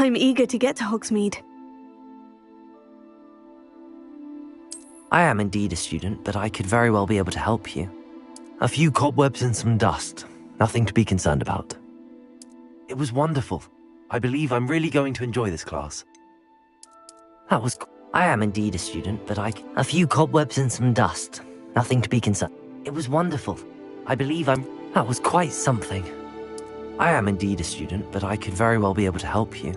I'm eager to get to Hogsmeade. I am indeed a student, but I could very well be able to help you. A few cobwebs and some dust. Nothing to be concerned about. It was wonderful. I believe I'm really going to enjoy this class. I am indeed a student, but a few cobwebs and some dust. Nothing to be concerned. It was wonderful. I believe that was quite something. I am indeed a student, but I could very well be able to help you.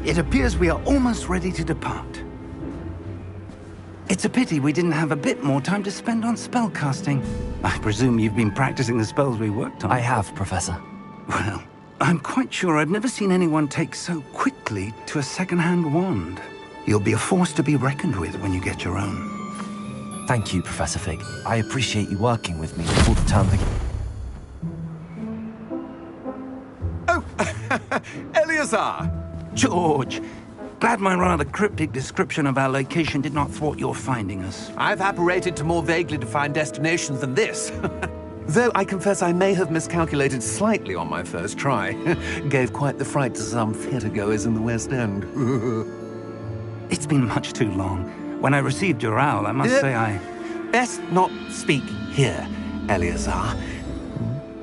It appears we are almost ready to depart. It's a pity we didn't have a bit more time to spend on spellcasting. I presume you've been practicing the spells we worked on. I have, Professor. Well, I'm quite sure I've never seen anyone take so quickly to a second-hand wand. You'll be a force to be reckoned with when you get your own. Thank you, Professor Fig. I appreciate you working with me before the term begins. Oh, Eleazar! George, glad my rather cryptic description of our location did not thwart your finding us. I've apparated to more vaguely defined destinations than this. Though I confess I may have miscalculated slightly on my first try. Gave quite the fright to some theatre-goers in the West End. It's been much too long. When I received your owl, I must say I... Best not speak here, Eleazar.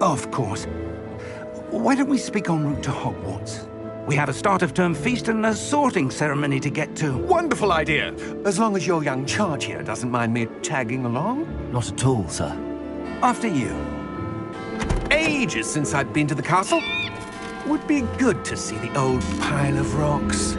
Of course. Why don't we speak en route to Hogwarts? We have a start-of-term feast and a sorting ceremony to get to. Wonderful idea! As long as your young charge here doesn't mind me tagging along. Not at all, sir. After you. Ages since I've been to the castle. Would be good to see the old pile of rocks.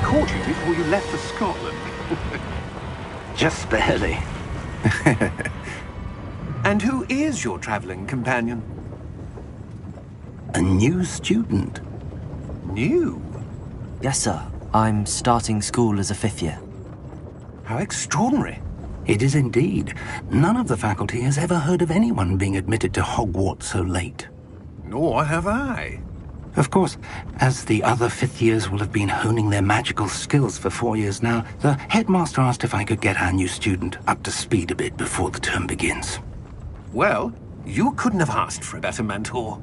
Caught you before you left for Scotland. Just barely. And who is your traveling companion? A new student. New? Yes, sir. I'm starting school as a 5th year. How extraordinary. It is indeed. None of the faculty has ever heard of anyone being admitted to Hogwarts so late. Nor have I. Of course, as the other 5th years will have been honing their magical skills for 4 years now, the headmaster asked if I could get our new student up to speed a bit before the term begins. Well, you couldn't have asked for a better mentor.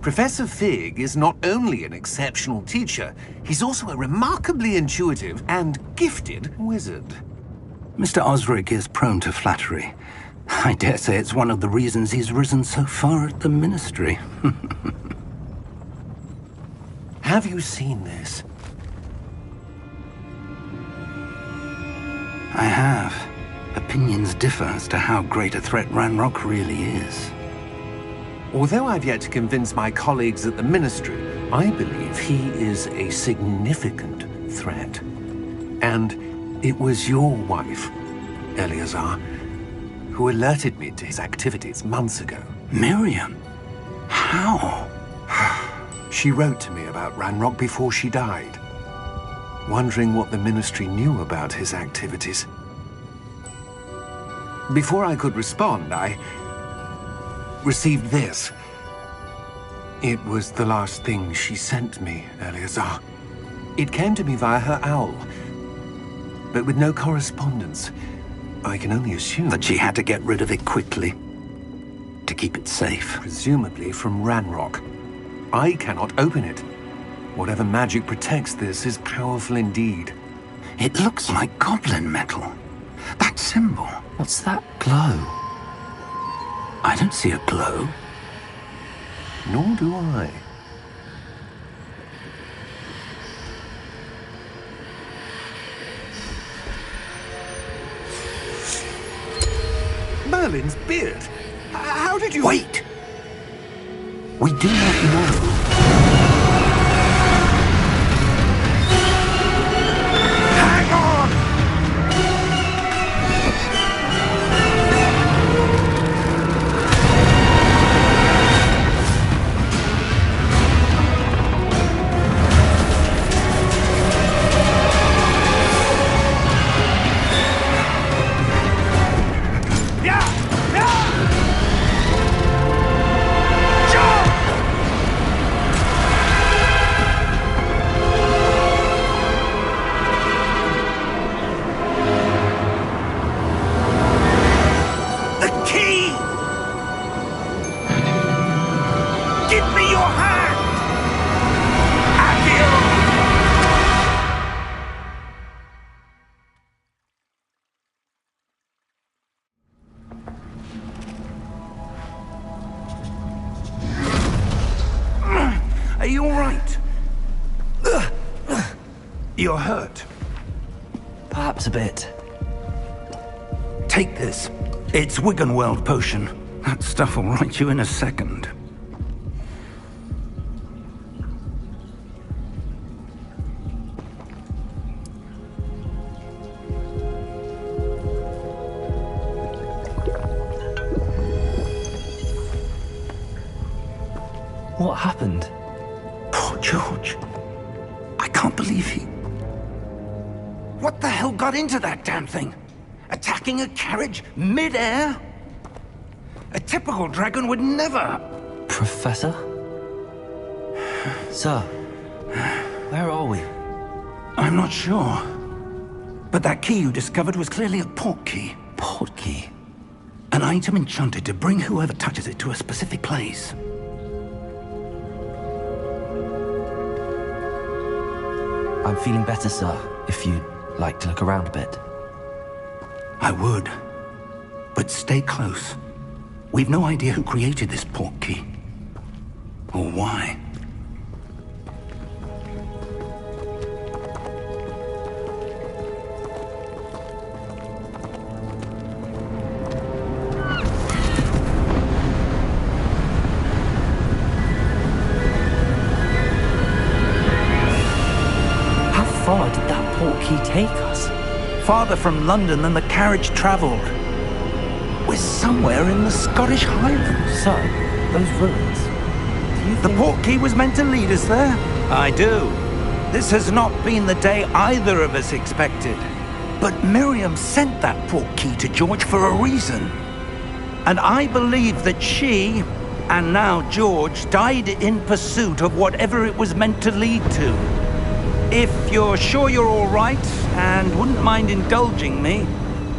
Professor Fig is not only an exceptional teacher, he's also a remarkably intuitive and gifted wizard. Mr. Osric is prone to flattery. I dare say it's one of the reasons he's risen so far at the Ministry. Have you seen this? I have. Opinions differ as to how great a threat Ranrock really is. Although I've yet to convince my colleagues at the Ministry, I believe he is a significant threat. And it was your wife, Eleazar, who alerted me to his activities months ago. Miriam? How? She wrote to me about Ranrock before she died, wondering what the Ministry knew about his activities. Before I could respond, I received this. It was the last thing she sent me, Eleazar. It came to me via her owl, but with no correspondence. I can only assume That she had to get rid of it quickly, to keep it safe. presumably from Ranrock. I cannot open it. Whatever magic protects this is powerful indeed. It looks like goblin metal. That symbol. What's that glow? I don't see a glow. Nor do I. Merlin's beard. How did you... Wait! We do not know. Hang on! Are you all right? You're hurt. Perhaps a bit. Take this. It's Wiggenweld potion. That stuff will right you in a second. What happened? Poor George. I can't believe he... What the hell got into that damn thing? Attacking a carriage mid-air? A typical dragon would never... Professor? Sir, where are we? I'm not sure. But that key you discovered was clearly a port key. Port key? An item enchanted to bring whoever touches it to a specific place. I'm feeling better, sir, if you'd like to look around a bit. I would. But stay close. We've no idea who created this port key. Or why. How far did that port key take us? Farther from London than the carriage traveled. We're somewhere in the Scottish Highlands. Sir, those ruins. Do you The think... port key was meant to lead us there? I do. This has not been the day either of us expected. But Miriam sent that port key to George for a reason. And I believe that she, and now George, died in pursuit of whatever it was meant to lead to. If you're sure you're all right, and wouldn't mind indulging me,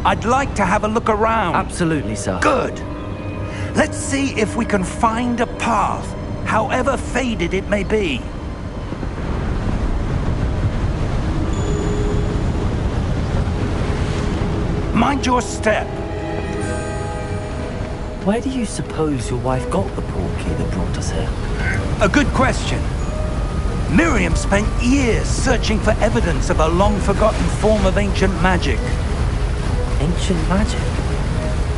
I'd like to have a look around. Absolutely, sir. Good. Let's see if we can find a path, however faded it may be. Mind your step. Where do you suppose your wife got the port key that brought us here? A good question. Miriam spent years searching for evidence of a long-forgotten form of ancient magic. Ancient magic?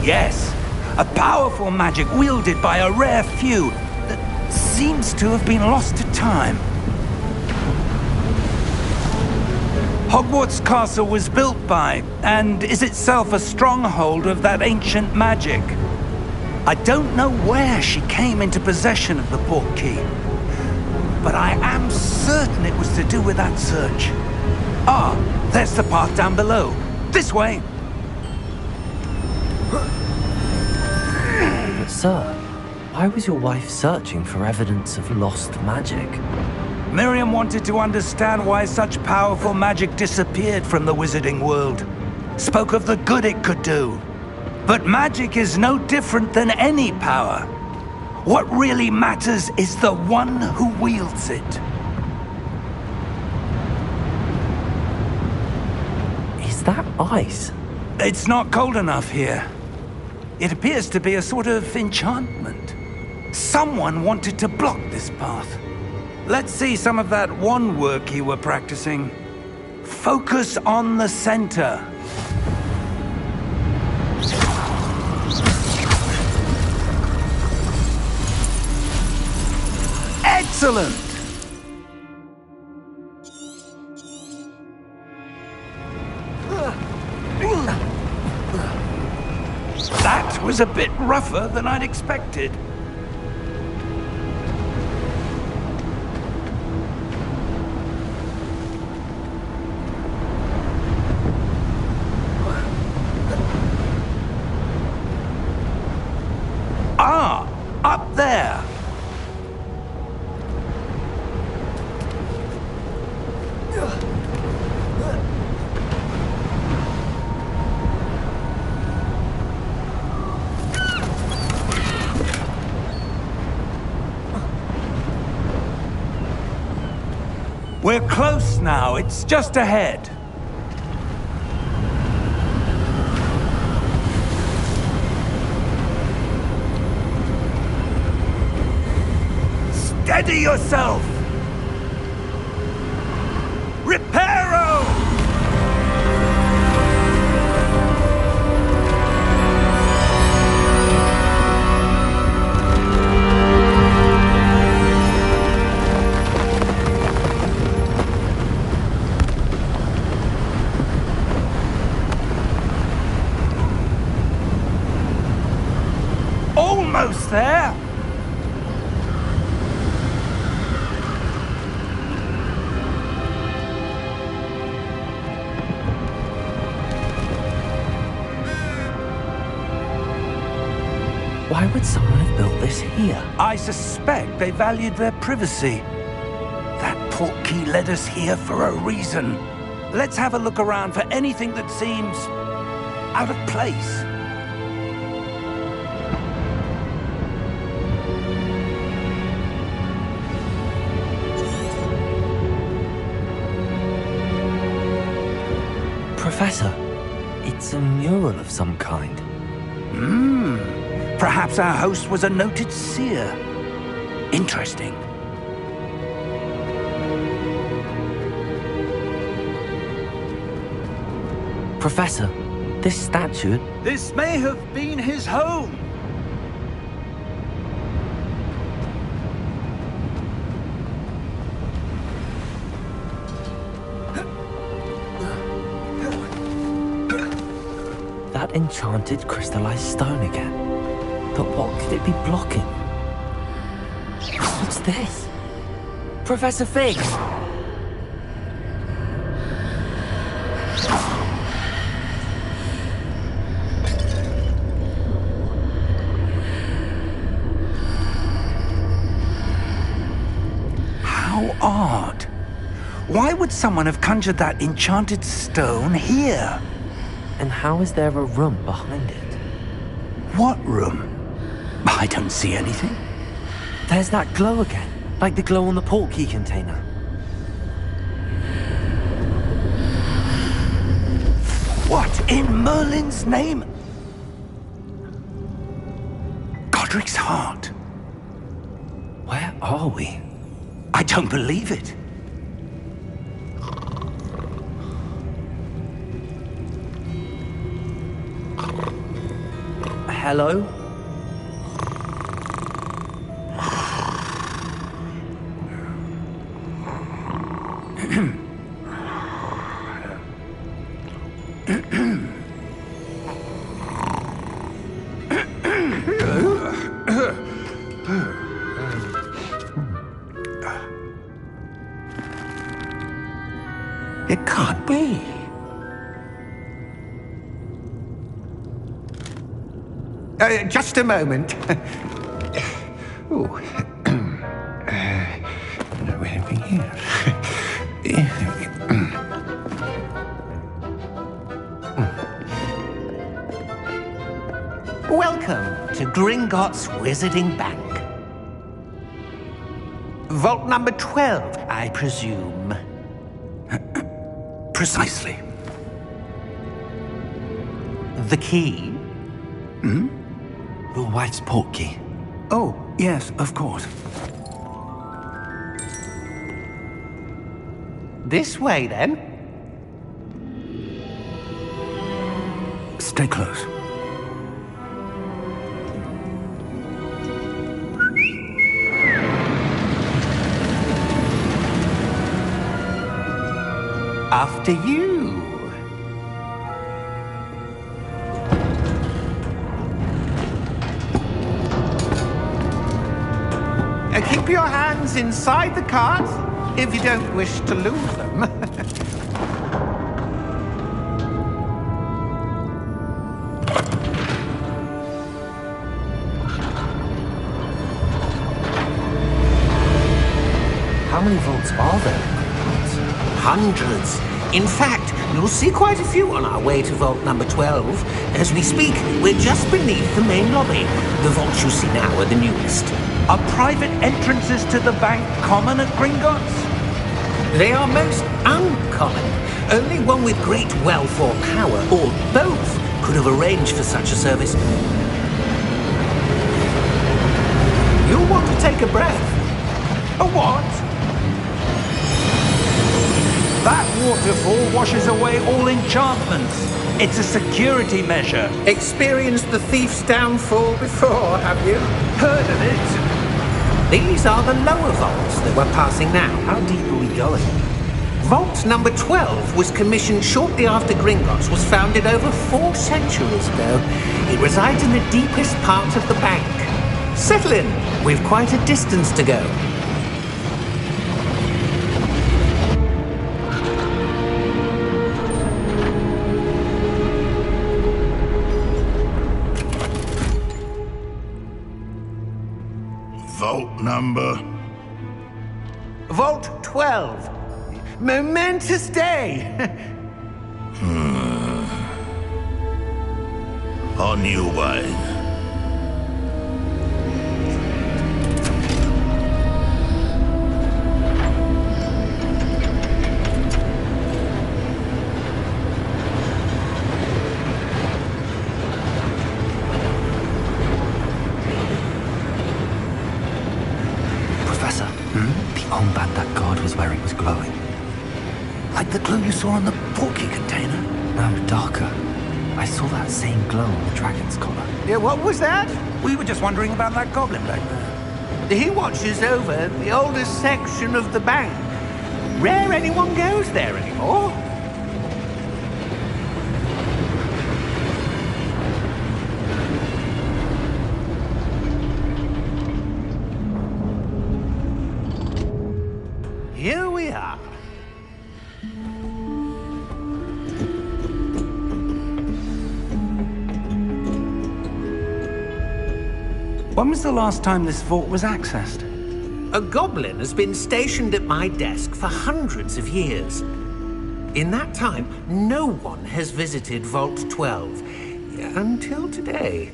Yes, a powerful magic wielded by a rare few that seems to have been lost to time. Hogwarts Castle was built by, and is itself a stronghold of that ancient magic. I don't know where she came into possession of the portkey, but I am certain it was to do with that search. Ah, there's the path down below. This way! But sir, why was your wife searching for evidence of lost magic? Miriam wanted to understand why such powerful magic disappeared from the wizarding world. Spoke of the good it could do. But magic is no different than any power. What really matters is the one who wields it. Is that ice? It's not cold enough here. It appears to be a sort of enchantment. Someone wanted to block this path. Let's see some of that wand work you were practicing. Focus on the center. Excellent! That was a bit rougher than I'd expected. Ah, up there. We're close now. It's just ahead. Steady yourself! Reparo! Almost there! Why would someone have built this here? I suspect they valued their privacy. That portkey led us here for a reason. Let's have a look around for anything that seems out of place. Professor, it's a mural of some kind. Perhaps our host was a noted seer. Interesting. Professor, this statue... This may have been his home. That enchanted crystallized stone again. But what could it be blocking? What's this? Professor Fig! How odd. Why would someone have conjured that enchanted stone here? And how is there a room behind it? What room? I don't see anything. There's that glow again, like the glow on the portkey container. What in Merlin's name? Godric's heart. Where are we? I don't believe it. Hello? It can't be. Just a moment. Oh. Anything here? Welcome to Gringotts Wizarding Bank. Vault number 12, I presume. Precisely. The key? Hmm? Your wife's portkey. Oh, yes, of course. This way, then. Stay close. After you. Keep your hands inside the cart if you don't wish to lose them. How many vaults are there? Hundreds. In fact, you'll see quite a few on our way to vault number 12. As we speak, we're just beneath the main lobby. The vaults you see now are the newest. Are private entrances to the bank common at Gringotts? They are most uncommon. Only one with great wealth or power, or both, could have arranged for such a service. You'll want to take a breath. A what? That waterfall washes away all enchantments. It's a security measure. Experienced the thief's downfall before, have you? Heard of it? These are the lower vaults that we're passing now. How deep are we going? Vault number 12 was commissioned shortly after Gringotts was founded over 4 centuries ago. It resides in the deepest part of the bank. Settle in. We've quite a distance to go. Vault number? Vault 12. Momentous day. A new wine. Professor, the armband that guard was wearing was glowing. Like the glue you saw on the portkey container? No, darker. I saw that same glow on the dragon's collar. Yeah, what was that? We were just wondering about that goblin back there. He watches over the oldest section of the bank. Rare anyone goes there anymore. Here we are. When was the last time this vault was accessed? A goblin has been stationed at my desk for hundreds of years. In that time, no one has visited Vault 12. Until today.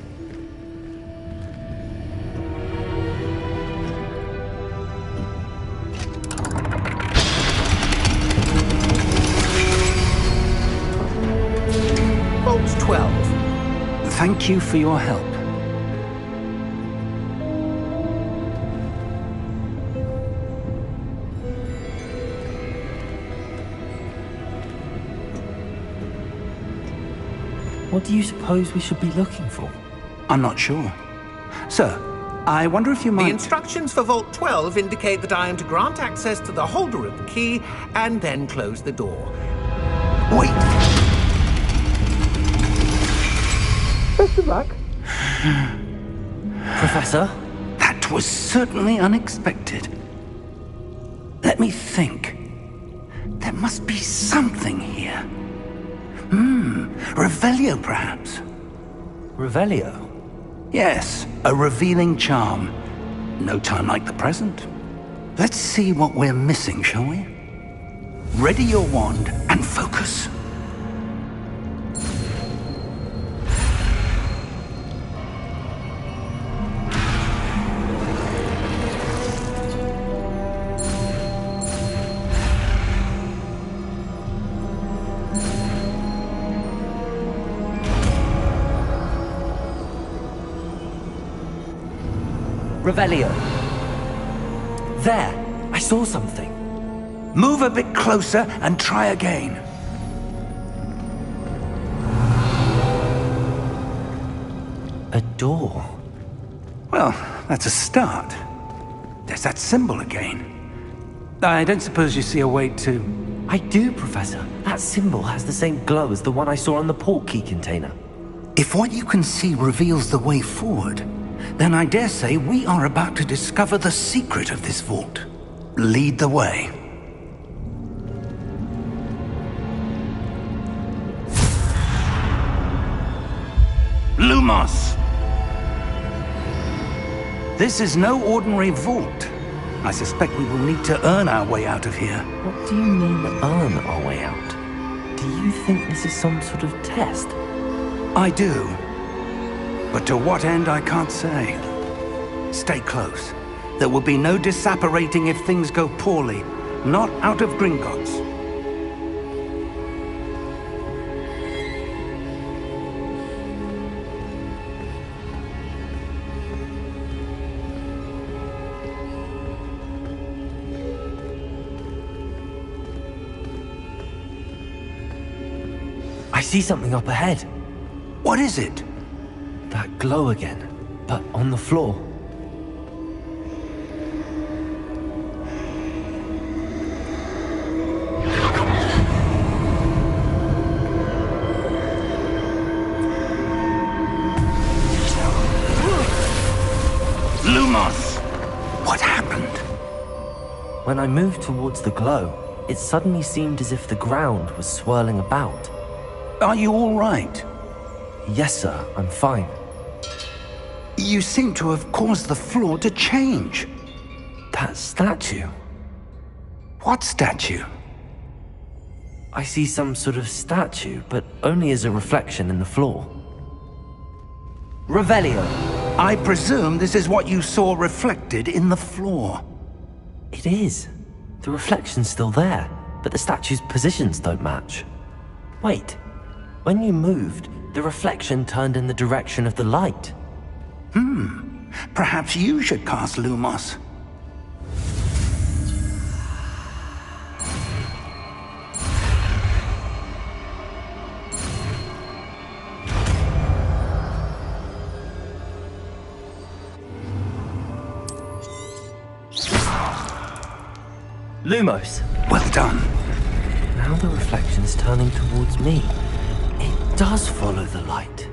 Vault 12. Thank you for your help. What do you suppose we should be looking for? I'm not sure. Sir, I wonder if you might... The instructions for Vault 12 indicate that I am to grant access to the holder of the key and then close the door. Wait! Best of luck. Professor? That was certainly unexpected. Let me think. There must be something here. Revelio, perhaps. Revelio? Yes, a revealing charm. No time like the present. Let's see what we're missing, shall we? Ready your wand and focus. Revelio. There, I saw something. Move a bit closer and try again. A door. Well, that's a start. There's that symbol again. I don't suppose you see a way to... I do, Professor. That symbol has the same glow as the one I saw on the portkey container. If what you can see reveals the way forward, then I dare say we are about to discover the secret of this vault. Lead the way. Lumos! This is no ordinary vault. I suspect we will need to earn our way out of here. What do you mean, earn our way out? Do you think this is some sort of test? I do. But to what end, I can't say. Stay close. There will be no disapparating if things go poorly. Not out of Gringotts. I see something up ahead. What is it? That glow again, but on the floor. Lumos! What happened? When I moved towards the glow, it suddenly seemed as if the ground was swirling about. Are you all right? Yes, sir, I'm fine. You seem to have caused the floor to change. That statue. What statue? I see some sort of statue, but only as a reflection in the floor. Revelio. I presume this is what you saw reflected in the floor. It is. The reflection's still there, but the statue's positions don't match. Wait. When you moved, the reflection turned in the direction of the light. Perhaps you should cast Lumos. Lumos. Well done. Now the reflection's turning towards me. It does follow the light.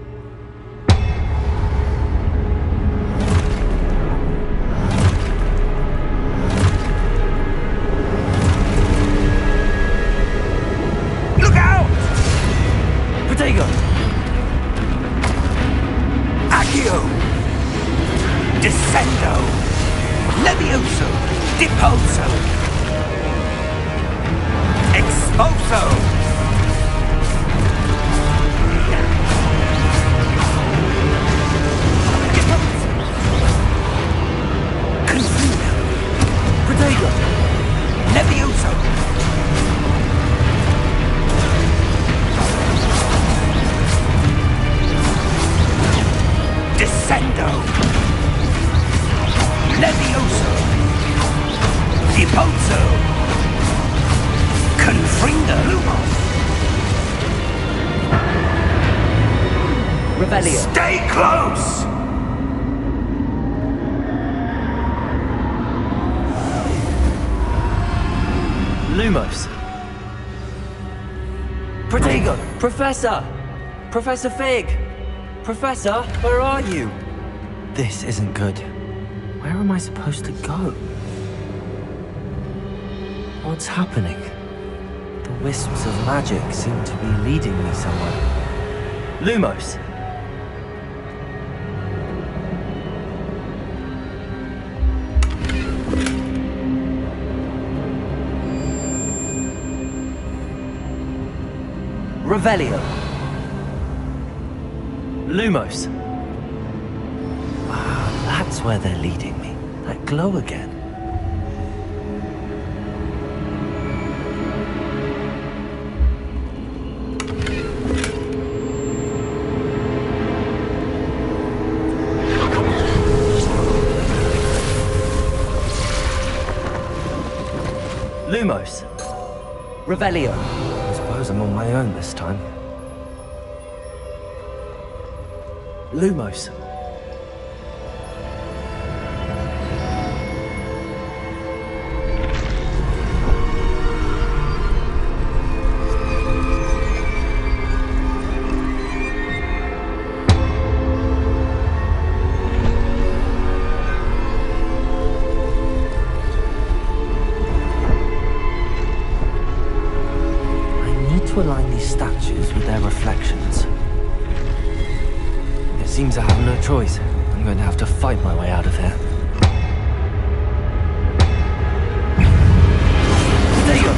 Look out! Protego! Accio! Descendo! Levioso! Deposo! Exposo! Protego! Levioso! Descendo! Levioso! Deposo! Confringo! Lumos! Revelio. Stay close! Lumos. Protego! Professor! Professor Fig! Professor, where are you? This isn't good. Where am I supposed to go? What's happening? The wisps of magic seem to be leading me somewhere. Lumos! Revelio! Lumos! Ah, that's where they're leading me. That glow again. Lumos! Revelio! I suppose I'm on my own this time. Lumos! To align these statues with their reflections. It seems I have no choice. I'm going to have to fight my way out of here. There you go!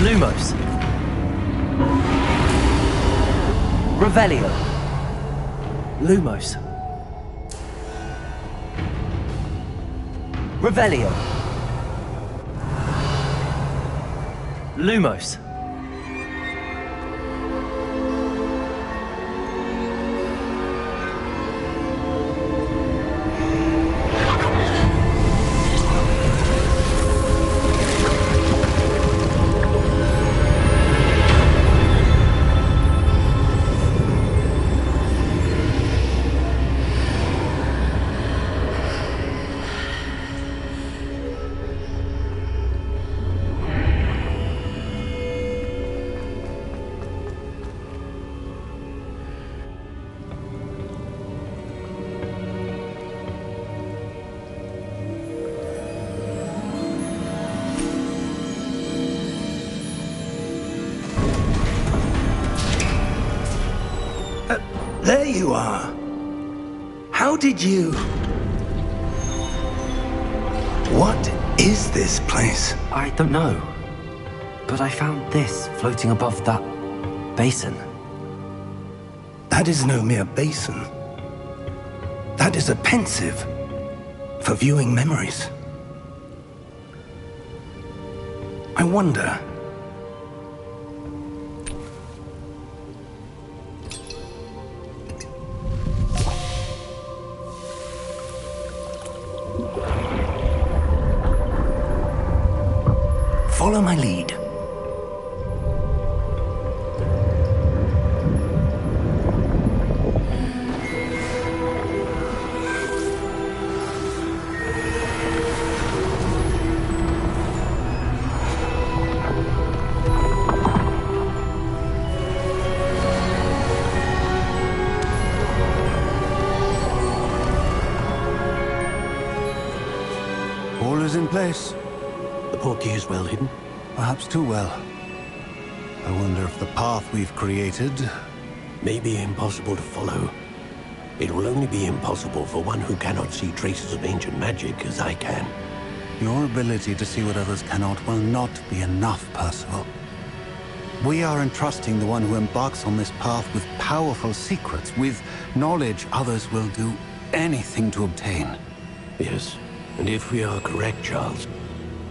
Lumos. Revelio. Lumos. Revelio. Lumos. There you are. How did you... What is this place? I don't know. But I found this floating above that basin. That is no mere basin. That is a pensive for viewing memories. I wonder... Follow my lead. All is in place. The portkey is well hidden? Perhaps too well. I wonder if the path we've created... May be impossible to follow. It will only be impossible for one who cannot see traces of ancient magic as I can. Your ability to see what others cannot will not be enough, Percival. We are entrusting the one who embarks on this path with powerful secrets, with knowledge others will do anything to obtain. Yes, and if we are correct, Charles,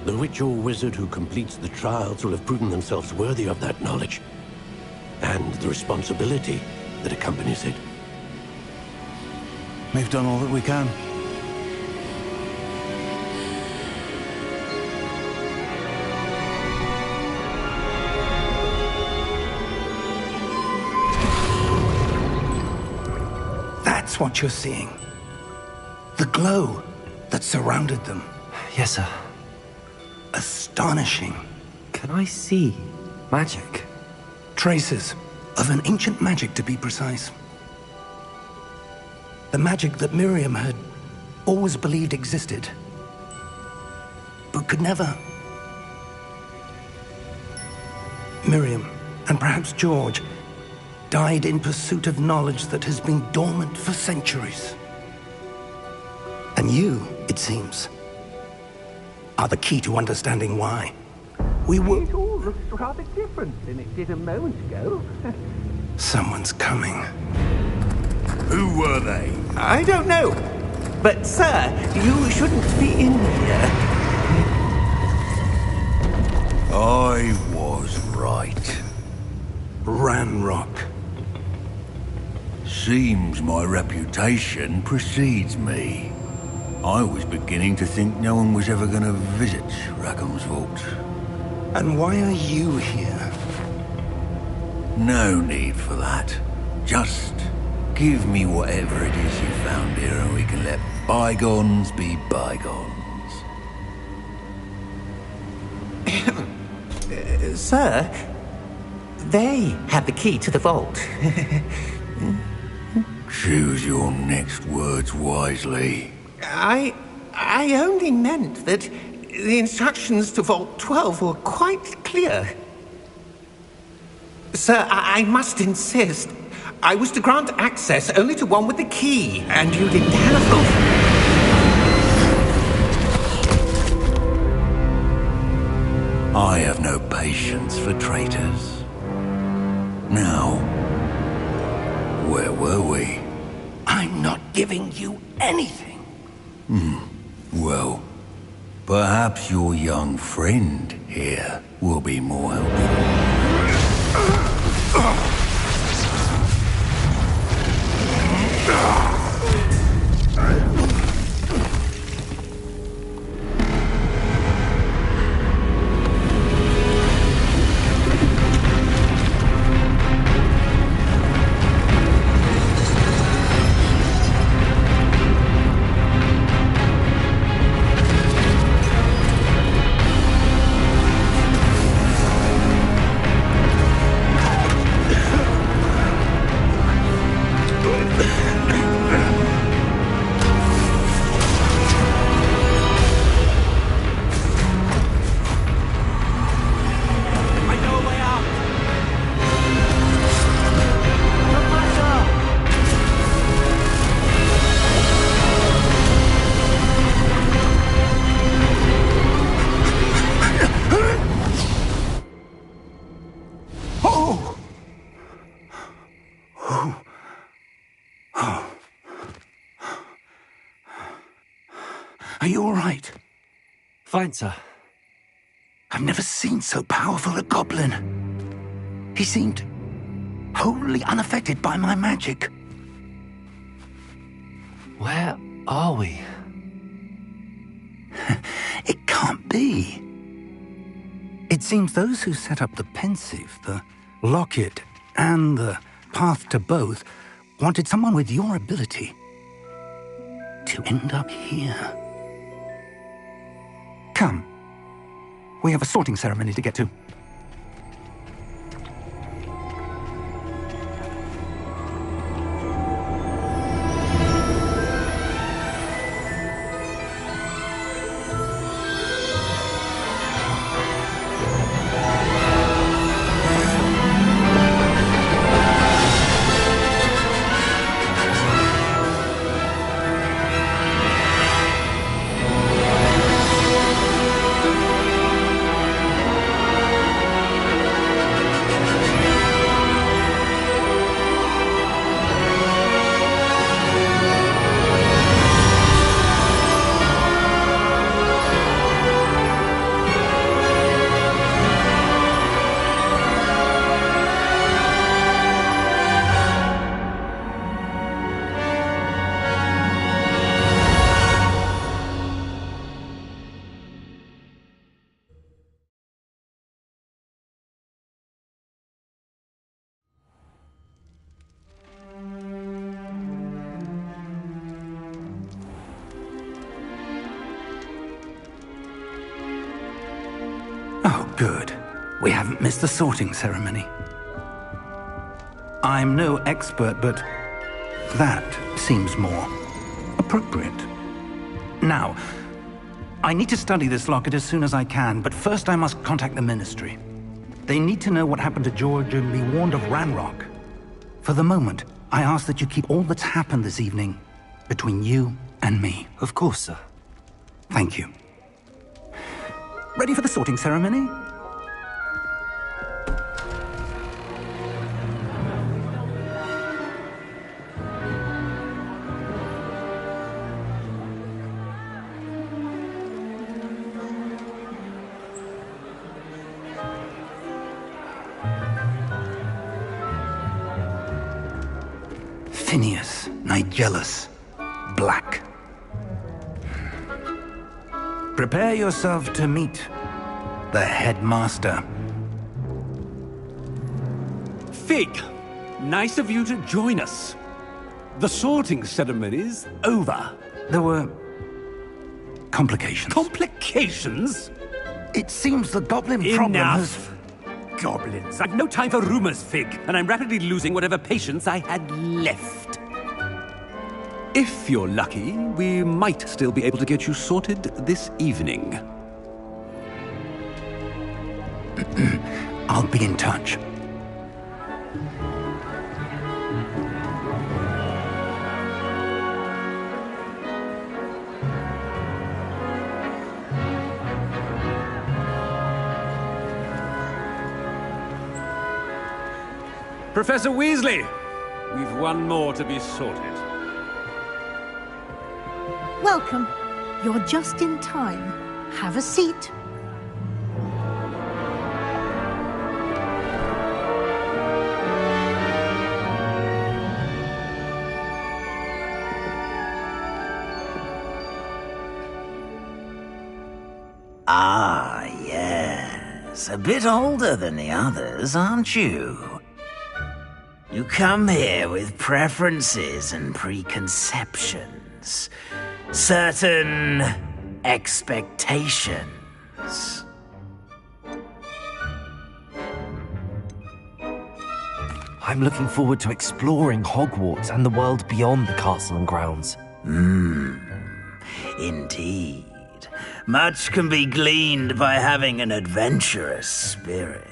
the witch or wizard who completes the trials will have proven themselves worthy of that knowledge, and the responsibility that accompanies it. We've done all that we can. That's what you're seeing. The glow that surrounded them. Yes, sir. Astonishing. Can I see magic? Traces of an ancient magic, to be precise. The magic that Miriam had always believed existed, but could never. Miriam, and perhaps George, died in pursuit of knowledge that has been dormant for centuries. And you, it seems, are the key to understanding why. It all looks rather different than it did a moment ago. Someone's coming. Who were they? I don't know. But, sir, you shouldn't be in here. I was right. Ranrock. Seems my reputation precedes me. I was beginning to think no one was ever going to visit Rackham's vault. And why are you here? No need for that. Just give me whatever it is you found here and we can let bygones be bygones. Sir, they have the key to the vault. Choose your next words wisely. I only meant that the instructions to Vault 12 were quite clear. Sir, I must insist. I was to grant access only to one with the key, and you didn't have both. I have no patience for traitors. Now, where were we? I'm not giving you anything. Well, perhaps your young friend here will be more helpful. Are you all right? Fine, sir. I've never seen so powerful a goblin. He seemed wholly unaffected by my magic. Where are we? It can't be. It seems those who set up the pensive, the locket, and the path to both wanted someone with your ability to end up here. Come. We have a sorting ceremony to get to. Good. We haven't missed the sorting ceremony. I'm no expert, but that seems more appropriate. Now, I need to study this locket as soon as I can, but first I must contact the Ministry. They need to know what happened to George and be warned of Ranrock. For the moment, I ask that you keep all that's happened this evening between you and me. Of course, sir. Thank you. Ready for the sorting ceremony? Phineas, Nigellus, Black. Prepare yourself to meet the headmaster. Fig, nice of you to join us. The sorting ceremony's over. There were complications. Complications? It seems the goblin problem has... Enough! Goblins. I've no time for rumors, Fig, and I'm rapidly losing whatever patience I had left. If you're lucky, we might still be able to get you sorted this evening. I'll be in touch. Professor Weasley, we've one more to be sorted. Welcome. You're just in time. Have a seat. Ah, yes. A bit older than the others, aren't you? You come here with preferences and preconceptions. Certain expectations. I'm looking forward to exploring Hogwarts and the world beyond the castle and grounds. Indeed. Much can be gleaned by having an adventurous spirit.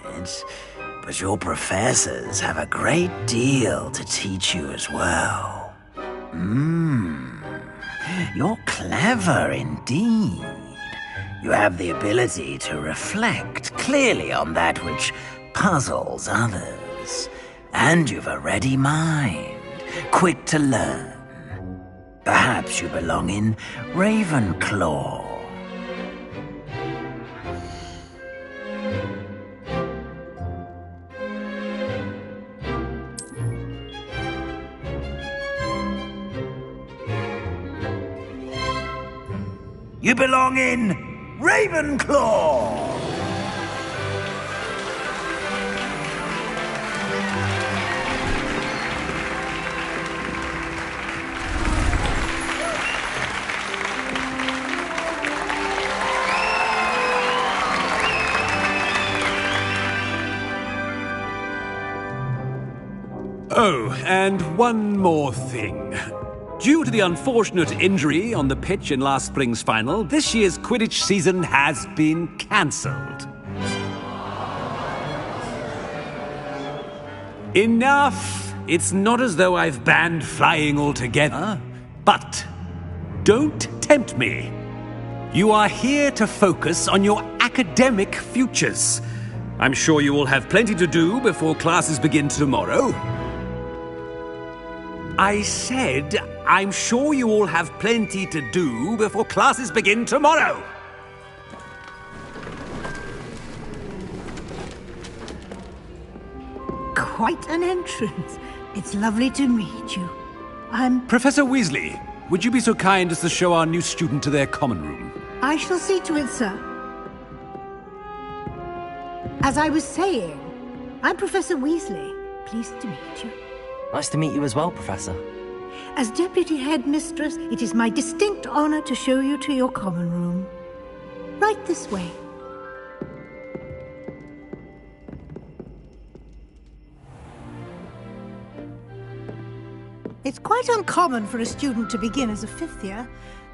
But your professors have a great deal to teach you as well. You're clever indeed. You have the ability to reflect clearly on that which puzzles others. And you've a ready mind, quick to learn. Perhaps you belong in Ravenclaw. You belong in Ravenclaw! Oh, and one more thing. Due to the unfortunate injury on the pitch in last spring's final, this year's Quidditch season has been cancelled. Enough! It's not as though I've banned flying altogether. But don't tempt me. You are here to focus on your academic futures. I'm sure you will have plenty to do before classes begin tomorrow. I said, I'm sure you all have plenty to do before classes begin tomorrow. Quite an entrance. It's lovely to meet you. I'm... Professor Weasley, would you be so kind as to show our new student to their common room? I shall see to it, sir. As I was saying, I'm Professor Weasley. Pleased to meet you. Nice to meet you as well, Professor. As Deputy Headmistress, it is my distinct honor to show you to your common room. Right this way. It's quite uncommon for a student to begin as a fifth year.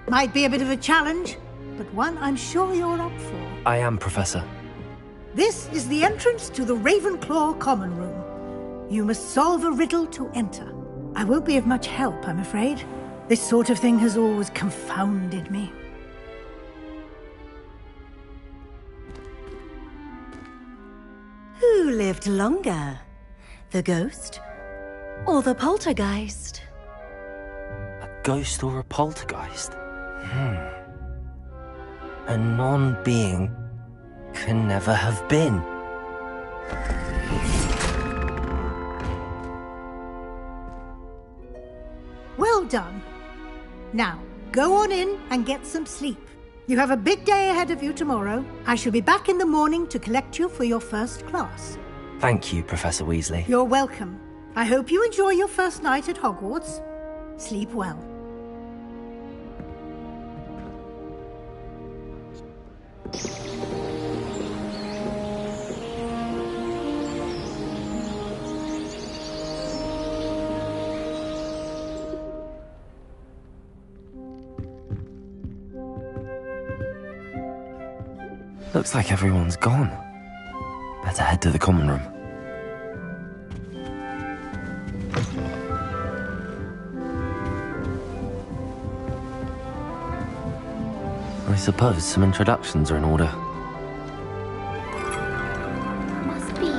Might be a bit of a challenge, but one I'm sure you're up for. I am, Professor. This is the entrance to the Ravenclaw Common Room. You must solve a riddle to enter. I won't be of much help, I'm afraid. This sort of thing has always confounded me. Who lived longer? The ghost or the poltergeist? A ghost or a poltergeist? A non-being can never have been. Well done. Now, go on in and get some sleep. You have a big day ahead of you tomorrow. I shall be back in the morning to collect you for your first class. Thank you, Professor Weasley. You're welcome. I hope you enjoy your first night at Hogwarts. Sleep well. Looks like everyone's gone. Better head to the common room. I suppose some introductions are in order. Must be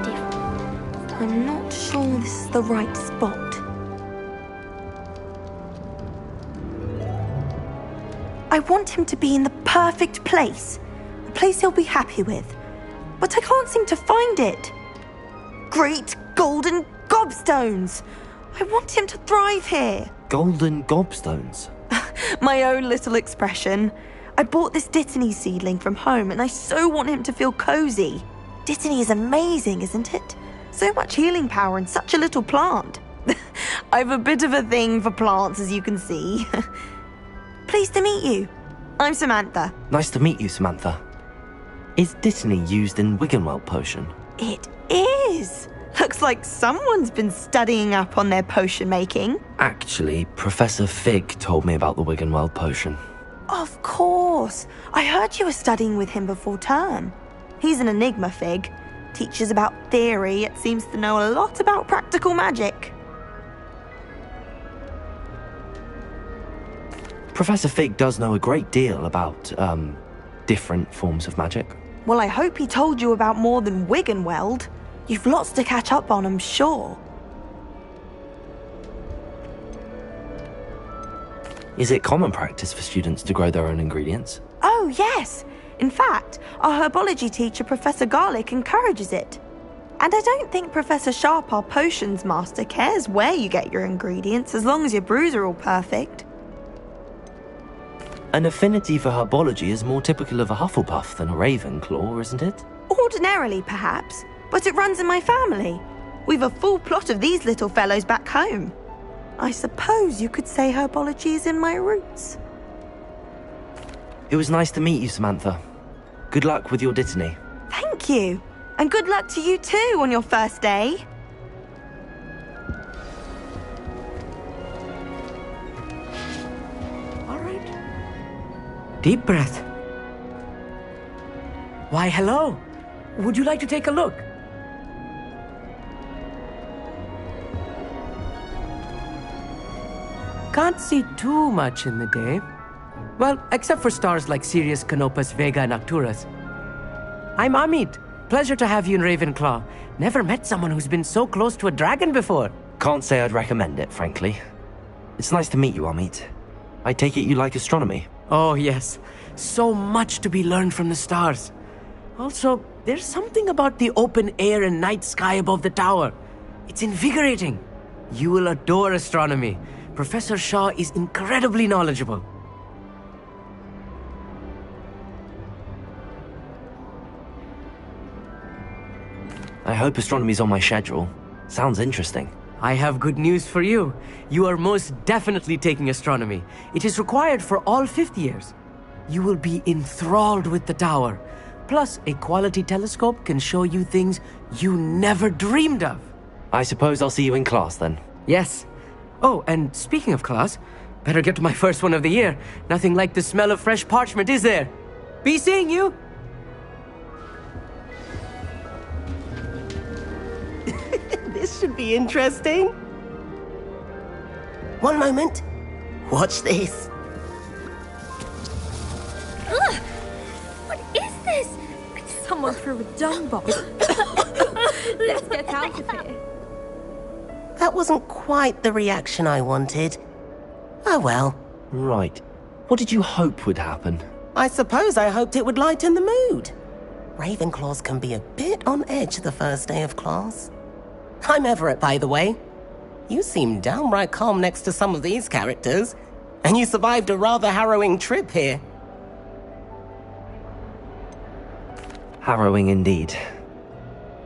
different. I'm not sure this is the right spot. I want him to be in the perfect place. A place he'll be happy with. But I can't seem to find it. Great golden gobstones! I want him to thrive here. Golden gobstones? My own little expression. I bought this Dittany seedling from home and I so want him to feel cozy. Dittany is amazing, isn't it? So much healing power in such a little plant. I've a bit of a thing for plants, as you can see. Pleased to meet you. I'm Samantha. Nice to meet you, Samantha. Is Dittany used in Wiggenweld potion? It is. Looks like someone's been studying up on their potion making. Actually, Professor Fig told me about the Wiggenweld potion. Of course. I heard you were studying with him before term. He's an enigma, Fig. Teaches about theory, yet seems to know a lot about practical magic. Professor Fig does know a great deal about, different forms of magic. Well, I hope he told you about more than Wiggenweld. You've lots to catch up on, I'm sure. Is it common practice for students to grow their own ingredients? Oh, yes. In fact, our herbology teacher, Professor Garlick, encourages it. And I don't think Professor Sharp, our potions master, cares where you get your ingredients as long as your brews are all perfect. An affinity for herbology is more typical of a Hufflepuff than a Ravenclaw, isn't it? Ordinarily, perhaps, but it runs in my family. We've a full plot of these little fellows back home. I suppose you could say herbology is in my roots. It was nice to meet you, Samantha. Good luck with your Dittany. Thank you. And good luck to you too on your first day. All right. Deep breath. Why, hello. Would you like to take a look? Can't see too much in the day. Well, except for stars like Sirius, Canopus, Vega, and Arcturus. I'm Amit. Pleasure to have you in Ravenclaw. Never met someone who's been so close to a dragon before. Can't say I'd recommend it, frankly. It's nice to meet you, Amit. I take it you like astronomy? Oh, yes. So much to be learned from the stars. Also, there's something about the open air and night sky above the tower. It's invigorating. You will adore astronomy. Professor Shaw is incredibly knowledgeable. I hope astronomy's on my schedule. Sounds interesting. I have good news for you. You are most definitely taking astronomy. It is required for all fifth years. You will be enthralled with the tower. Plus, a quality telescope can show you things you never dreamed of. I suppose I'll see you in class then. Yes. Oh, and speaking of class, better get to my first one of the year. Nothing like the smell of fresh parchment, is there? Be seeing you! This should be interesting. One moment. Watch this. Ugh! What is this? Someone threw a dung bomb. Let's get out of here. That wasn't quite the reaction I wanted. Oh well. Right. What did you hope would happen? I suppose I hoped it would lighten the mood. Ravenclaws can be a bit on edge the first day of class. I'm Everett, by the way. You seem downright calm next to some of these characters, and you survived a rather harrowing trip here. Harrowing indeed.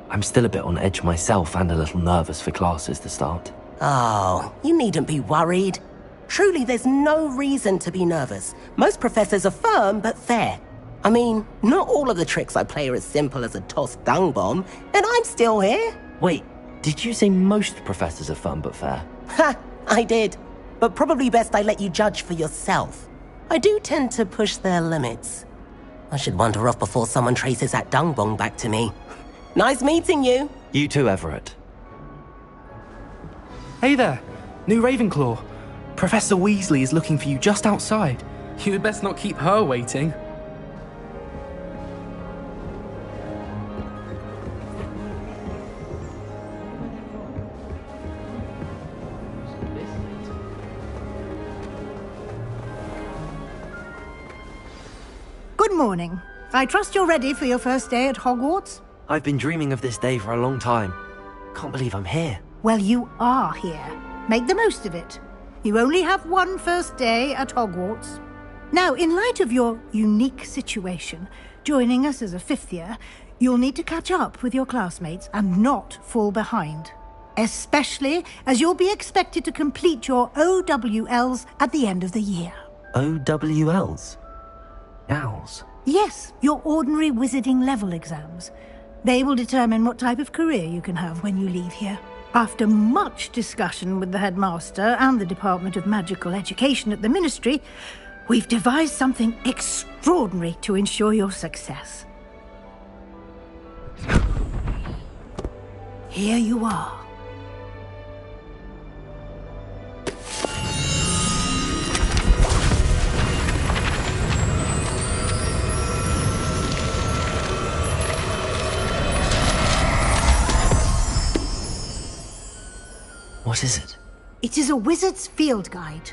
I'm still a bit on edge myself and a little nervous for classes to start. Oh, you needn't be worried. Truly, there's no reason to be nervous. Most professors are firm but fair. I mean, not all of the tricks I play are as simple as a tossed dung bomb, and I'm still here. Wait, did you say most professors are fun but fair? Ha, I did. But probably best I let you judge for yourself. I do tend to push their limits. I should wander off before someone traces that dung bomb back to me. Nice meeting you. You too, Everett. Hey there, new Ravenclaw. Professor Weasley is looking for you just outside. You'd best not keep her waiting. Good morning. I trust you're ready for your first day at Hogwarts? I've been dreaming of this day for a long time. Can't believe I'm here. Well, you are here. Make the most of it. You only have one first day at Hogwarts. Now, in light of your unique situation, joining us as a fifth year, you'll need to catch up with your classmates and not fall behind. Especially as you'll be expected to complete your OWLs at the end of the year. OWLs? Owls? Yes, your ordinary wizarding level exams. They will determine what type of career you can have when you leave here. After much discussion with the headmaster and the Department of Magical Education at the Ministry, we've devised something extraordinary to ensure your success. Here you are. What is it? It is a wizard's field guide.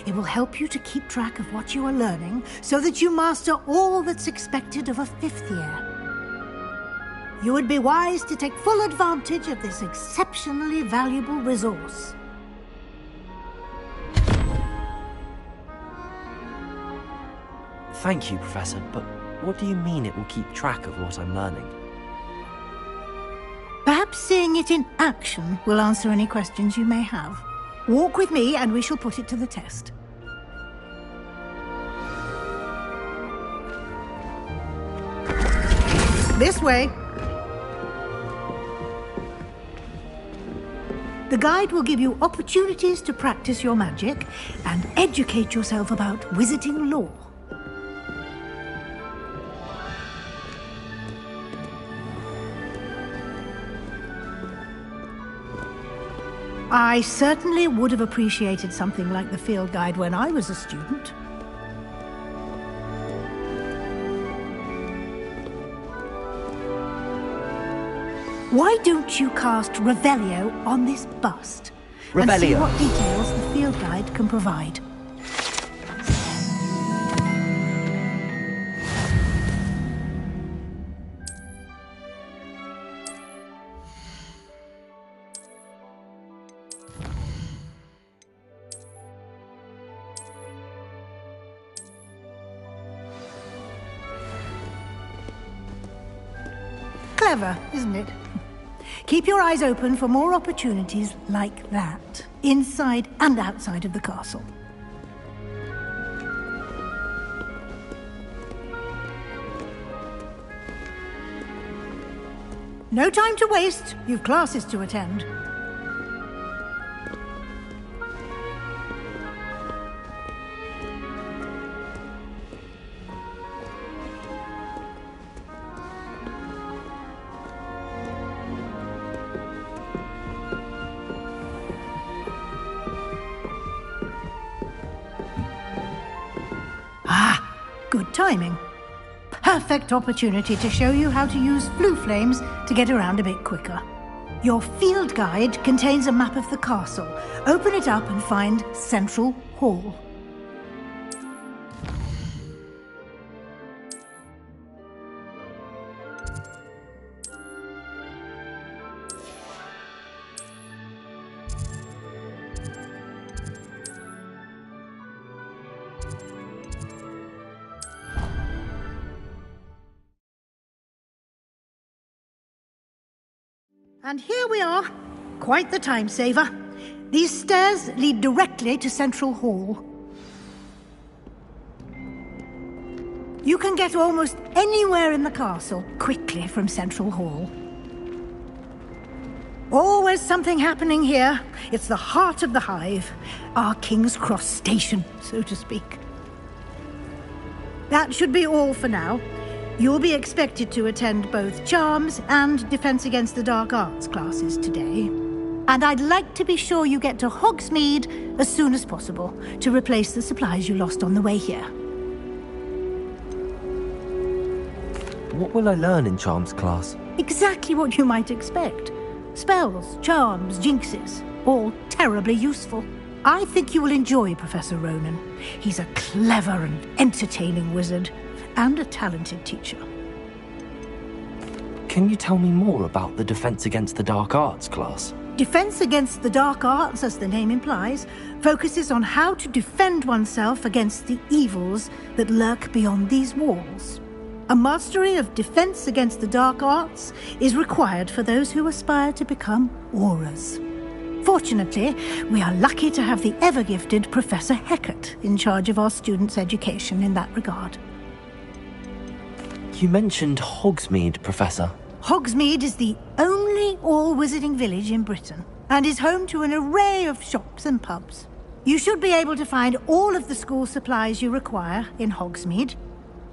It will help you to keep track of what you are learning so that you master all that's expected of a fifth year. You would be wise to take full advantage of this exceptionally valuable resource. Thank you, Professor, but what do you mean it will keep track of what I'm learning? Perhaps seeing it in action will answer any questions you may have. Walk with me and we shall put it to the test. This way. The guide will give you opportunities to practice your magic and educate yourself about wizarding lore. I certainly would have appreciated something like the field guide when I was a student. Why don't you cast Revelio on this bust? And see Revelio. what details the field guide can provide. Clever, isn't it? Keep your eyes open for more opportunities like that, inside and outside of the castle. No time to waste. You've classes to attend. Good timing. Perfect opportunity to show you how to use flue flames to get around a bit quicker. Your field guide contains a map of the castle. Open it up and find Central Hall. And here we are. Quite the time saver. These stairs lead directly to Central Hall. You can get almost anywhere in the castle quickly from Central Hall. Always something happening here. It's the heart of the hive. Our King's Cross station, so to speak. That should be all for now. You'll be expected to attend both Charms and Defense Against the Dark Arts classes today. And I'd like to be sure you get to Hogsmeade as soon as possible to replace the supplies you lost on the way here. What will I learn in Charms class? Exactly what you might expect. Spells, charms, jinxes, all terribly useful. I think you will enjoy Professor Ronan. He's a clever and entertaining wizard, and a talented teacher. Can you tell me more about the Defense Against the Dark Arts class? Defense Against the Dark Arts, as the name implies, focuses on how to defend oneself against the evils that lurk beyond these walls. A mastery of Defense Against the Dark Arts is required for those who aspire to become auras. Fortunately, we are lucky to have the ever-gifted Professor Hecat in charge of our students' education in that regard. You mentioned Hogsmeade, Professor. Hogsmeade is the only all-wizarding village in Britain, and is home to an array of shops and pubs. You should be able to find all of the school supplies you require in Hogsmeade.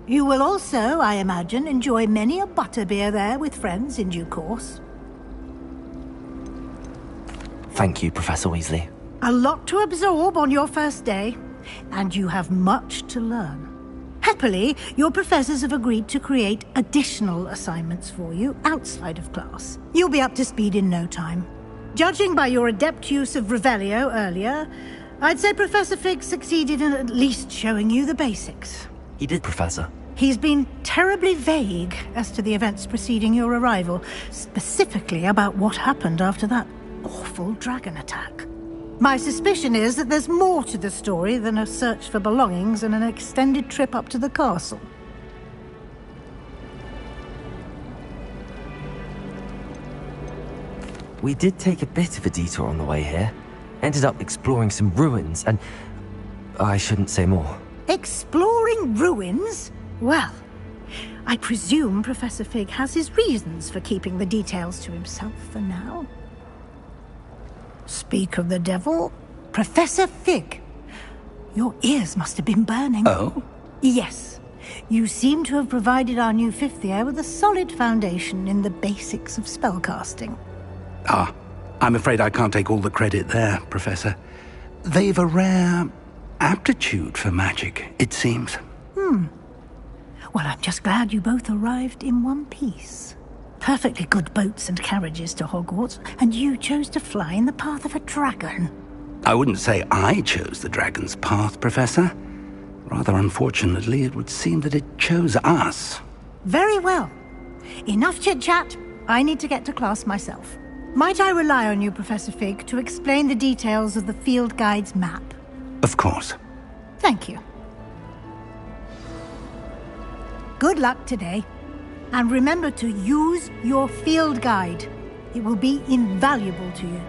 You will also, I imagine, enjoy many a butterbeer there with friends in due course. Thank you, Professor Weasley. A lot to absorb on your first day, and you have much to learn. Happily, your professors have agreed to create additional assignments for you outside of class. You'll be up to speed in no time. Judging by your adept use of Revelio earlier, I'd say Professor Fig succeeded in at least showing you the basics. He did, Professor. He's been terribly vague as to the events preceding your arrival, specifically about what happened after that awful dragon attack. My suspicion is that there's more to the story than a search for belongings and an extended trip up to the castle. We did take a bit of a detour on the way here. Ended up exploring some ruins and... I shouldn't say more. Exploring ruins? Well, I presume Professor Fig has his reasons for keeping the details to himself for now. Speak of the devil, Professor Fig. Your ears must have been burning. Oh? Yes. You seem to have provided our new fifth year with a solid foundation in the basics of spellcasting. Ah, I'm afraid I can't take all the credit there, Professor. They've a rare aptitude for magic, it seems. Well, I'm just glad you both arrived in one piece. Perfectly good boats and carriages to Hogwarts, and you chose to fly in the path of a dragon. I wouldn't say I chose the dragon's path, Professor. Rather unfortunately, it would seem that it chose us. Very well. Enough chit-chat. I need to get to class myself. Might I rely on you, Professor Fig, to explain the details of the field guide's map? Of course. Thank you. Good luck today. And remember to use your field guide. It will be invaluable to you.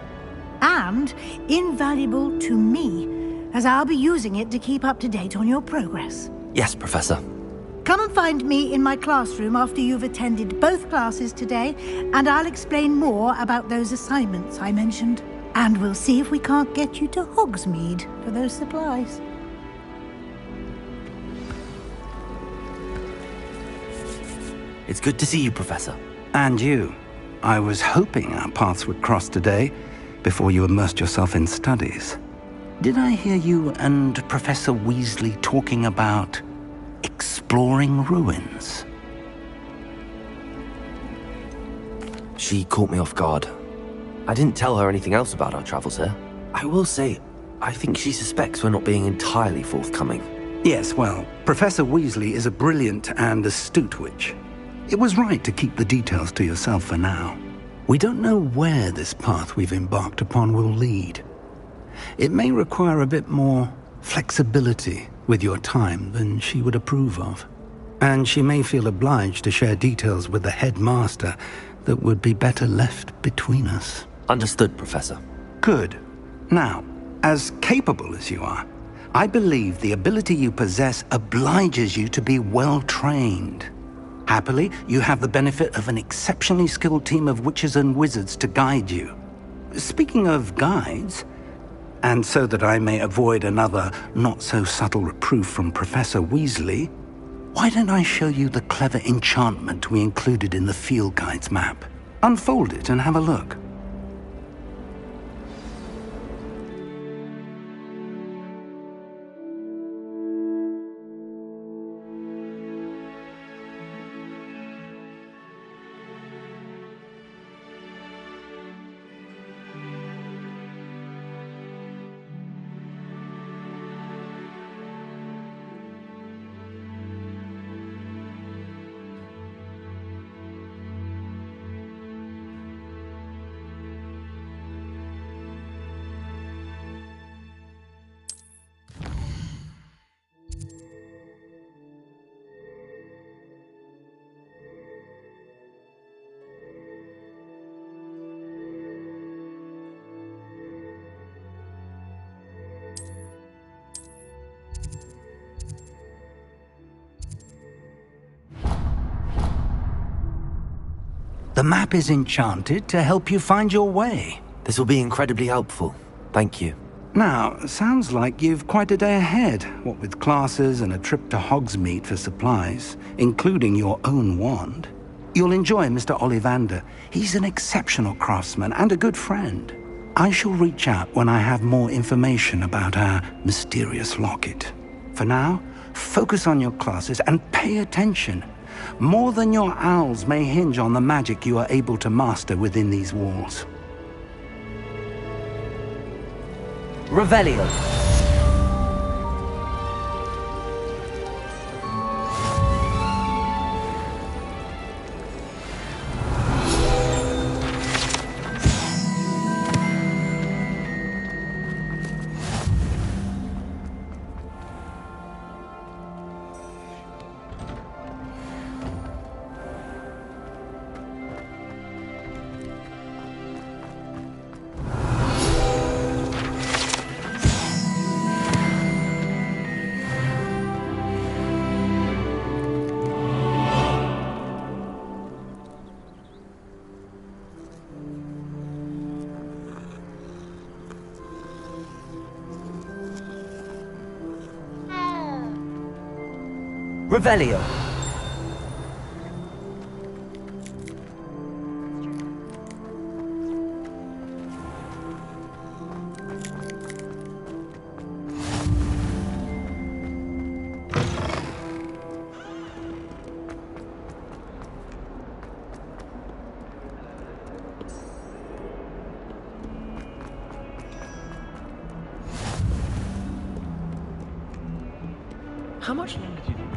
And invaluable to me, as I'll be using it to keep up to date on your progress. Yes, Professor. Come and find me in my classroom after you've attended both classes today, and I'll explain more about those assignments I mentioned. And we'll see if we can't get you to Hogsmeade for those supplies. It's good to see you, Professor. And you. I was hoping our paths would cross today, before you immersed yourself in studies. Did I hear you and Professor Weasley talking about experiments? exploring ruins. She caught me off guard. I didn't tell her anything else about our travels here. I will say, I think she suspects we're not being entirely forthcoming. Yes, well, Professor Weasley is a brilliant and astute witch. It was right to keep the details to yourself for now. We don't know where this path we've embarked upon will lead. It may require a bit more flexibility with your time than she would approve of. And she may feel obliged to share details with the headmaster that would be better left between us. Understood, Professor. Good. Now, as capable as you are, I believe the ability you possess obliges you to be well-trained. Happily, you have the benefit of an exceptionally skilled team of witches and wizards to guide you. Speaking of guides, and so that I may avoid another not-so-subtle reproof from Professor Weasley, why don't I show you the clever enchantment we included in the field guide's map? Unfold it and have a look. The map is enchanted to help you find your way. This will be incredibly helpful. Thank you. Now, sounds like you've quite a day ahead, what with classes and a trip to Hogsmeade for supplies, including your own wand. You'll enjoy Mr. Ollivander. He's an exceptional craftsman and a good friend. I shall reach out when I have more information about our mysterious locket. For now, focus on your classes and pay attention. More than your owls may hinge on the magic you are able to master within these walls. Revelio. Revelio. How much longer do you think?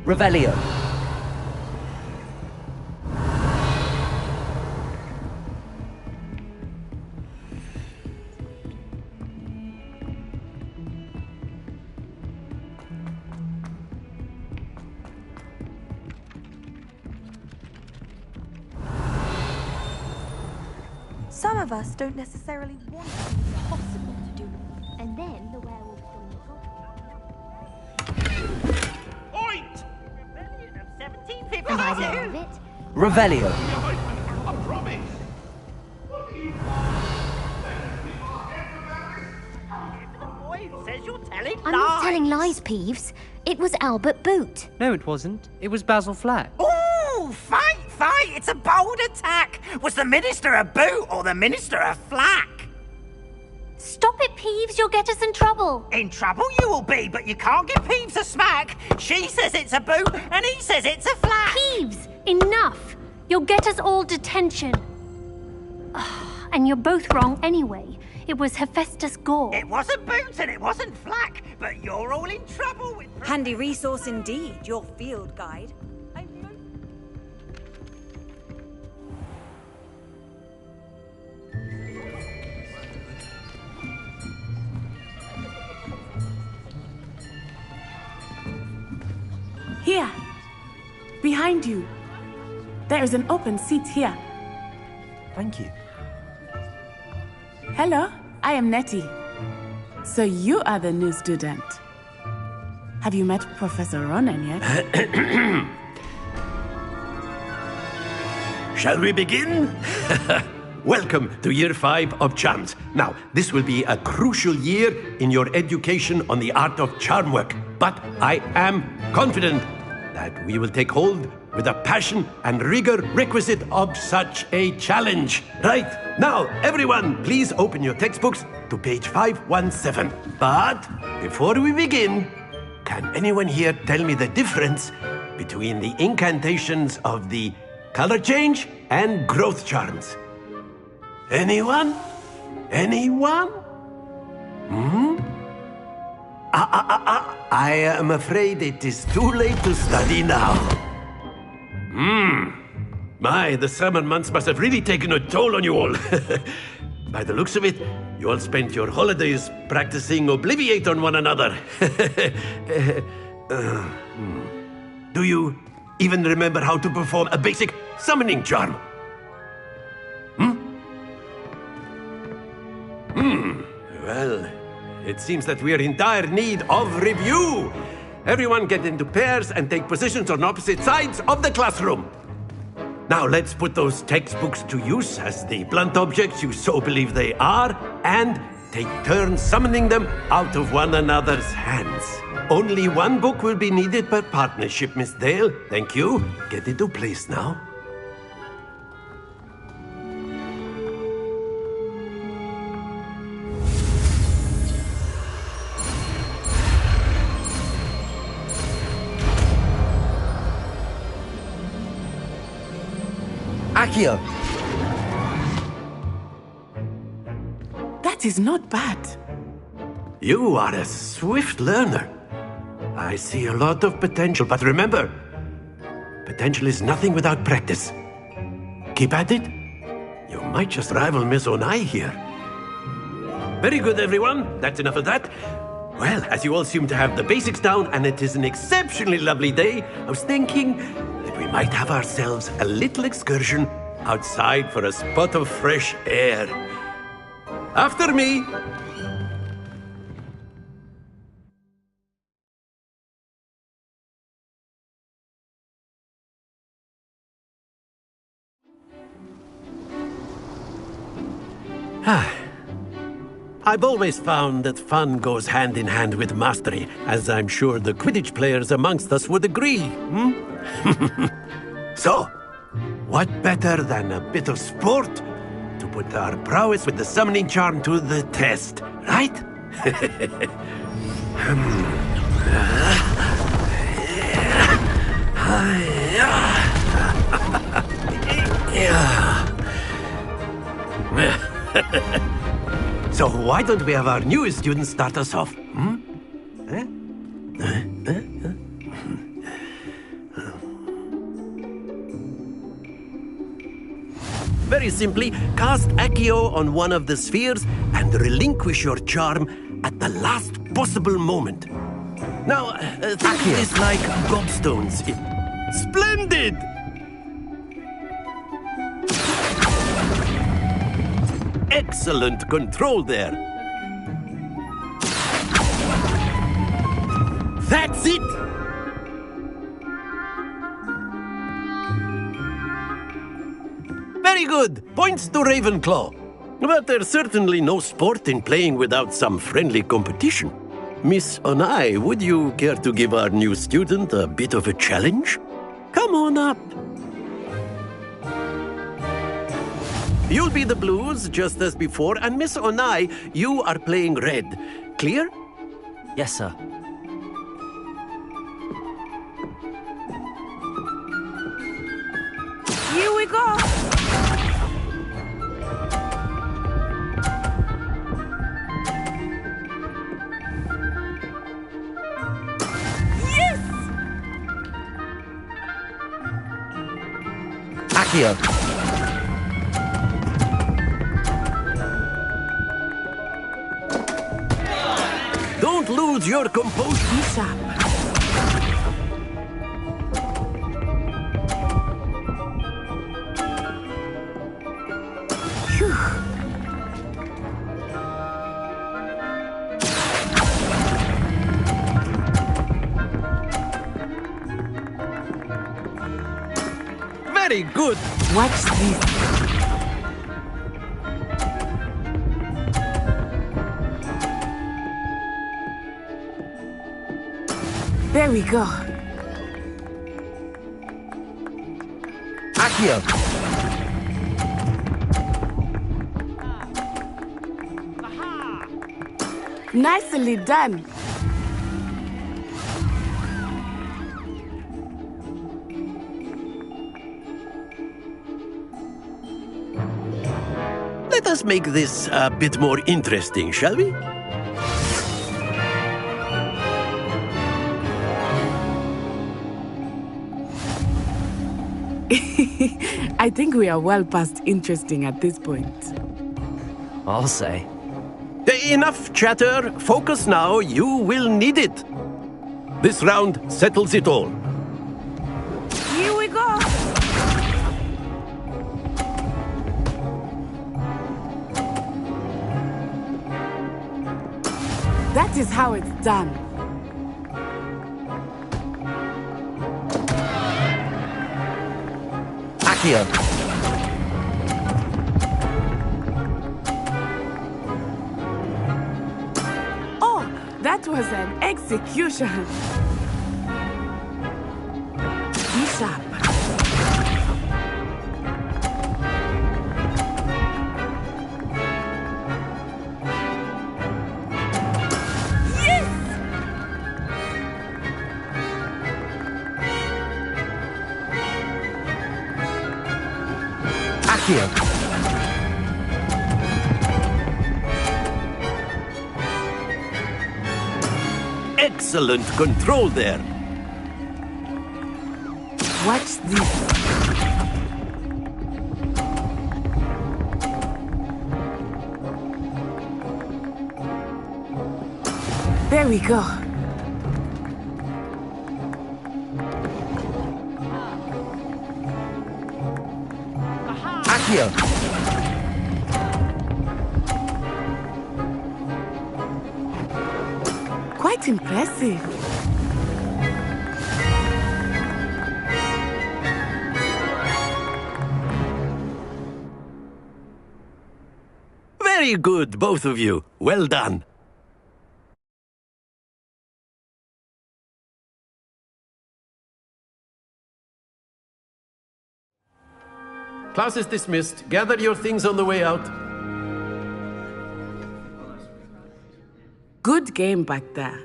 Revelio. Some of us don't necessarily want it to be possible to do. And then the werewolf will Rebellion of 1752! And I love it. Revelio. I promise! you're telling I'm not telling lies, Peeves. It was Albert Boot. No, it wasn't. It was Basil Flack. Ooh, fight! It's a bold attack! Was the Minister a boot or the Minister a flack? Stop it, Peeves. You'll get us in trouble. In trouble you will be, but you can't give Peeves a smack. She says it's a boot, and he says it's a flack. Peeves, enough. You'll get us all detention. And you're both wrong anyway. It was Hephaestus Gore. It wasn't boot and it wasn't flack, but you're all in trouble with... Handy resource indeed, your field guide. Here, behind you. There is an open seat here. Thank you. Hello, I am Nettie. So you are the new student. Have you met Professor Ronan yet? Shall we begin? Welcome to Year 5 of Charms. Now, this will be a crucial year in your education on the art of charm work. But I am confident that we will take hold with the passion and rigor requisite of such a challenge. Right, now, everyone, please open your textbooks to page 517. But before we begin, can anyone here tell me the difference between the incantations of the color change and growth charms? Anyone? Anyone? I am afraid it is too late to study now. My, the summer months must have really taken a toll on you all. By the looks of it, you all spent your holidays practicing Obliviate on one another. Do you even remember how to perform a basic summoning charm? Well, it seems that we are in dire need of review. Everyone get into pairs and take positions on opposite sides of the classroom. Now let's put those textbooks to use as the blunt objects you so believe they are, and take turns summoning them out of one another's hands. Only one book will be needed per partnership, Miss Dale. Thank you. Get into place now. Accio! That is not bad. You are a swift learner. I see a lot of potential, but remember, potential is nothing without practice. Keep at it. You might just rival Miss Onai here. Very good, everyone. That's enough of that. Well, as you all seem to have the basics down, and it is an exceptionally lovely day, I was thinking that we might have ourselves a little excursion outside for a spot of fresh air. After me. I've always found that fun goes hand in hand with mastery, as I'm sure the Quidditch players amongst us would agree. So, what better than a bit of sport to put our prowess with the summoning charm to the test, right? So why don't we have our newest student start us off? Very simply, cast Accio on one of the spheres and relinquish your charm at the last possible moment. Now, think of this like gobstones. Splendid! Excellent control there. That's it! Very good. Points to Ravenclaw. But there's certainly no sport in playing without some friendly competition. Miss Onai, would you care to give our new student a bit of a challenge? Come on up. You'll be the blues, just as before, and Miss Onai, you are playing red. Clear? Yes, sir. Here we go! Yes! Accio. Don't lose your composure. Be sharp. Very good. Watch this. There we go. Accio. Nicely done. Let us make this a bit more interesting, shall we? I think we are well past interesting at this point. I'll say. Enough chatter. Focus now. You will need it. This round settles it all. Here we go. That is how it's done. Accio. Oh, that was an execution. Be sharp. Accio. Excellent control there. Watch this. There we go. Accio. Quite impressive. Very good, both of you. Well done. Class is dismissed. Gather your things on the way out. Good game back there.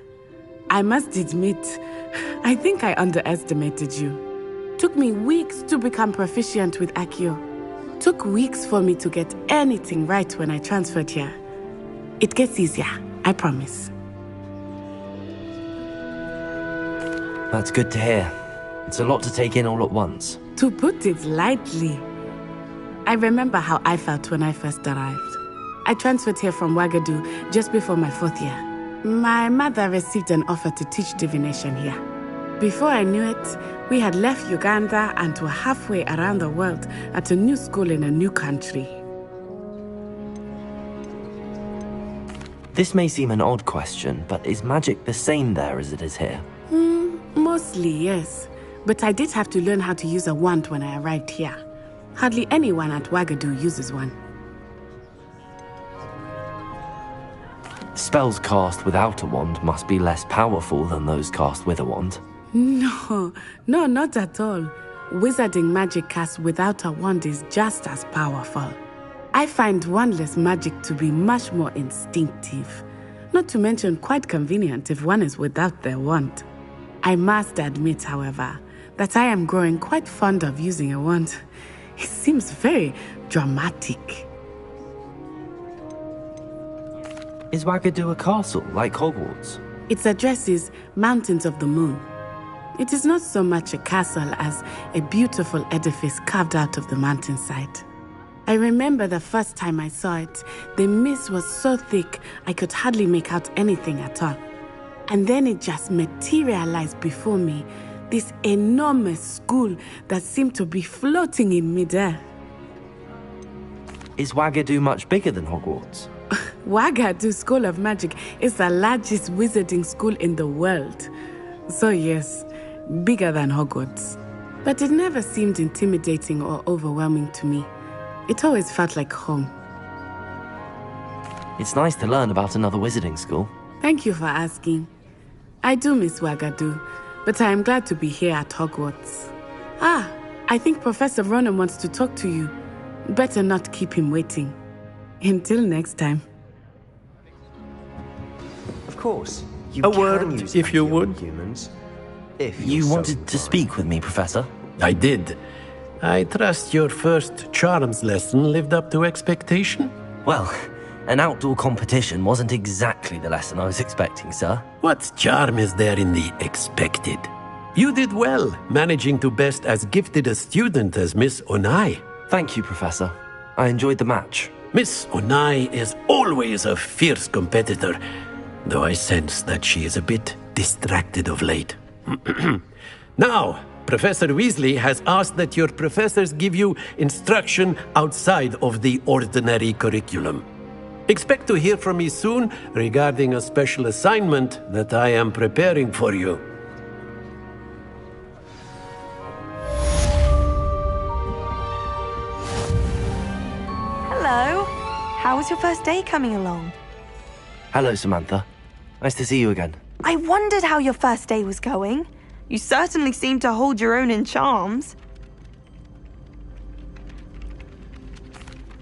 I must admit, I think I underestimated you. Took me weeks to become proficient with Accio. Took weeks for me to get anything right when I transferred here. It gets easier, I promise. That's good to hear. It's a lot to take in all at once. To put it lightly, I remember how I felt when I first arrived. I transferred here from Ouagadougou just before my 4th year. My mother received an offer to teach divination here. Before I knew it, we had left Uganda and were halfway around the world at a new school in a new country. This may seem an odd question, but is magic the same there as it is here? Mostly, yes. But I did have to learn how to use a wand when I arrived here. Hardly anyone at Ouagadougou uses one. Spells cast without a wand must be less powerful than those cast with a wand. No, not at all. Wizarding magic cast without a wand is just as powerful. I find wandless magic to be much more instinctive. Not to mention quite convenient if one is without their wand. I must admit, however, that I am growing quite fond of using a wand. It seems very dramatic. Is Wagadu a castle, like Hogwarts? Its address is Mountains of the Moon. It is not so much a castle as a beautiful edifice carved out of the mountainside. I remember the first time I saw it, the mist was so thick I could hardly make out anything at all. And then it just materialized before me, this enormous school that seemed to be floating in midair. Is Wagadu much bigger than Hogwarts? Wagadu School of Magic is the largest wizarding school in the world. So yes, bigger than Hogwarts. But it never seemed intimidating or overwhelming to me. It always felt like home. It's nice to learn about another wizarding school. Thank you for asking. I do miss Wagadu, but I am glad to be here at Hogwarts. I think Professor Ronan wants to talk to you. Better not keep him waiting. Until next time. Of course. A word, if you would. Humans. If you wanted to speak with me, Professor. I did. I trust your first charms lesson lived up to expectation? Well, an outdoor competition wasn't exactly the lesson I was expecting, sir. What charm is there in the expected? You did well, managing to best as gifted a student as Miss Onai. Thank you, Professor. I enjoyed the match. Miss Onai is always a fierce competitor, though I sense that she is a bit distracted of late. Now, Professor Weasley has asked that your professors give you instruction outside of the ordinary curriculum. Expect to hear from me soon regarding a special assignment that I am preparing for you. Hello. How was your first day coming along? Hello, Samantha. Nice to see you again. I wondered how your first day was going. You certainly seem to hold your own in charms.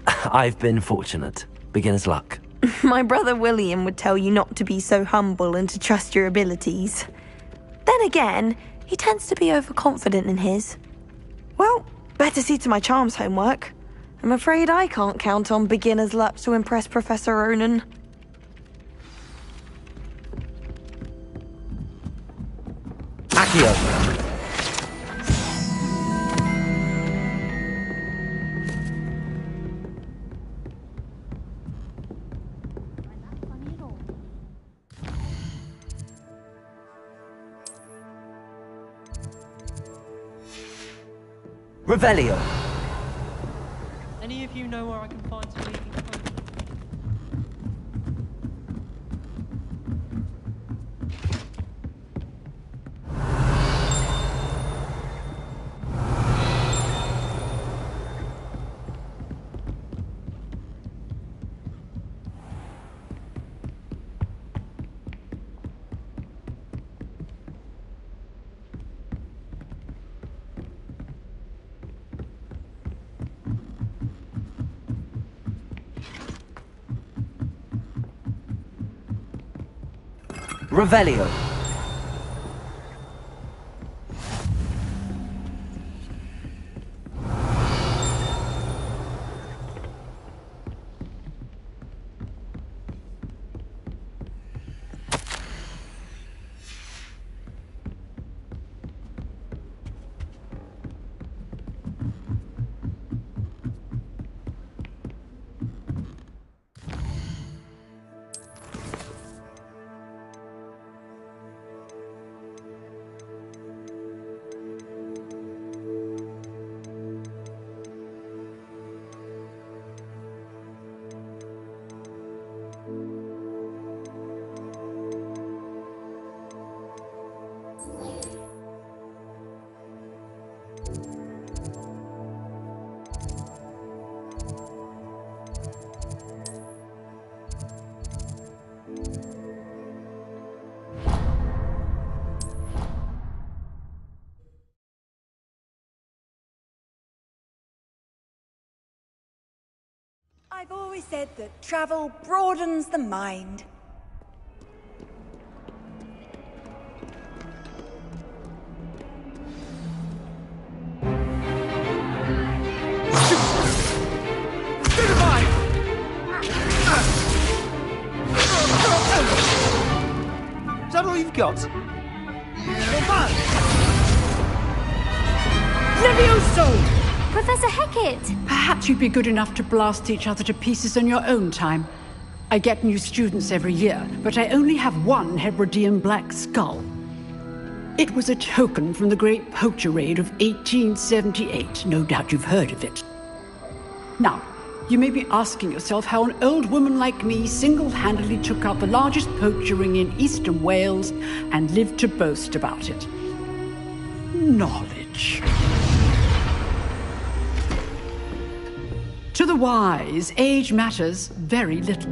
I've been fortunate. Beginner's luck. My brother William would tell you not to be so humble and to trust your abilities. Then again, he tends to be overconfident in his. Well, better see to my charms homework. I'm afraid I can't count on beginner's luck to impress Professor Ronan. Accio. Revelio. Any of you know where I can find some reading potions? Revelio. always said that travel broadens the mind. Is that all you've got? Levioso! Professor Hecat! Perhaps you'd be good enough to blast each other to pieces on your own time. I get new students every year, but I only have one Hebridean black skull. It was a token from the Great Poacher Raid of 1878. No doubt you've heard of it. Now, you may be asking yourself how an old woman like me single-handedly took out the largest poacher ring in eastern Wales and lived to boast about it. Knowledge. To the wise, age matters very little.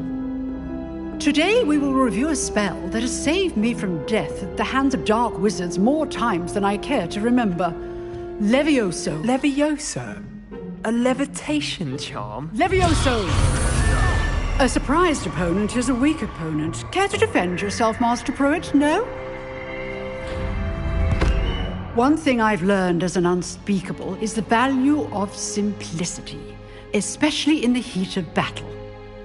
Today we will review a spell that has saved me from death at the hands of dark wizards more times than I care to remember. Levioso. Levioso? A levitation charm? Levioso! A surprised opponent is a weak opponent. Care to defend yourself, Master Pruitt? No? One thing I've learned as an unspeakable is the value of simplicity, especially in the heat of battle.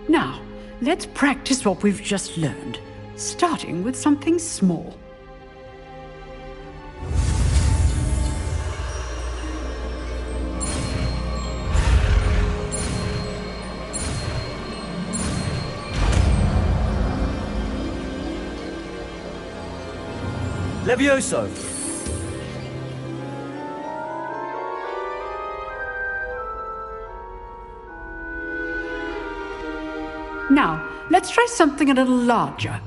Now, let's practice what we've just learned, starting with something small. Levioso! Now, let's try something a little larger.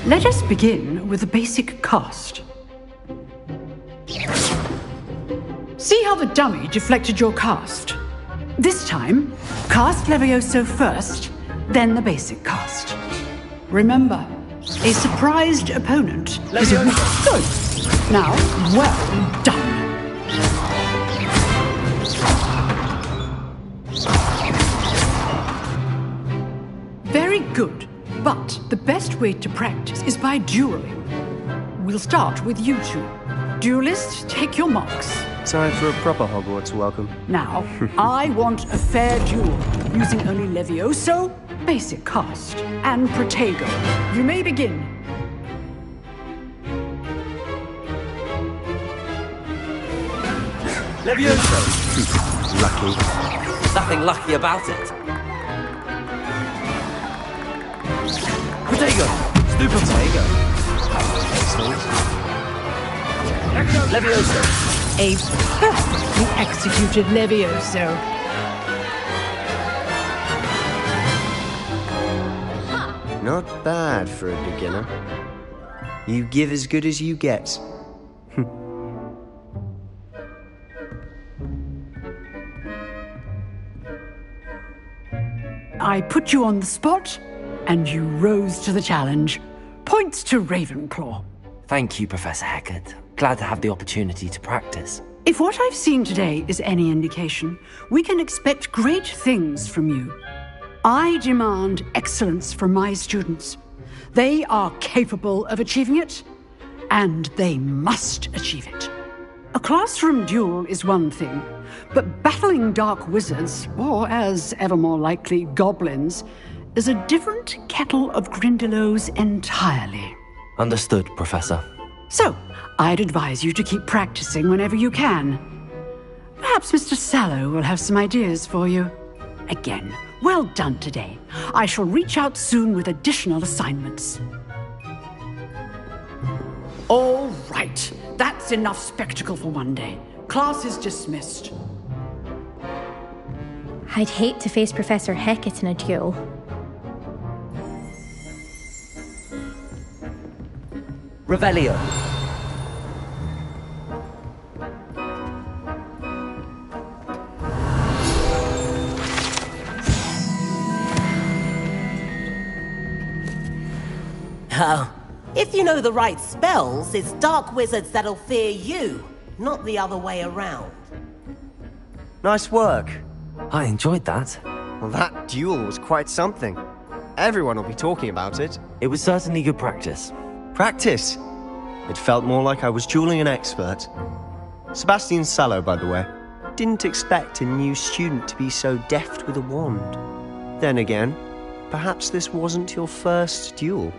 Let us begin with the basic cast. See how the dummy deflected your cast? This time, cast Levioso first, then the basic cast. Remember, a surprised opponent is a weak... Good. Now, well done. Very good. But the best way to practice is by dueling. We'll start with you two. Duelists, take your marks. Time for a proper Hogwarts welcome. Now, I want a fair duel, using only Levioso, basic cast, and Protego. You may begin. Levioso! Lucky. Nothing lucky about it. Protego! Stu Protego! Levioso! A perfectly executed Levioso. Not bad for a beginner. You give as good as you get. I put you on the spot, and you rose to the challenge. Points to Ravenclaw. Thank you, Professor Hecat. Glad to have the opportunity to practice. If what I've seen today is any indication, we can expect great things from you. I demand excellence from my students. They are capable of achieving it, and they must achieve it. A classroom duel is one thing, but battling dark wizards, or as ever more likely, goblins, is a different kettle of Grindylows entirely. Understood, Professor. So, I'd advise you to keep practicing whenever you can. Perhaps Mr. Sallow will have some ideas for you. Again, well done today. I shall reach out soon with additional assignments. All right, that's enough spectacle for one day. Class is dismissed. I'd hate to face Professor Hecat in a duel. Revelio. Oh, if you know the right spells, it's dark wizards that'll fear you, not the other way around. Nice work. I enjoyed that. Well, that duel was quite something. Everyone will be talking about it. It was certainly good practice. Practice? It felt more like I was dueling an expert. Sebastian Sallow, by the way. Didn't expect a new student to be so deft with a wand. Then again, perhaps this wasn't your first duel.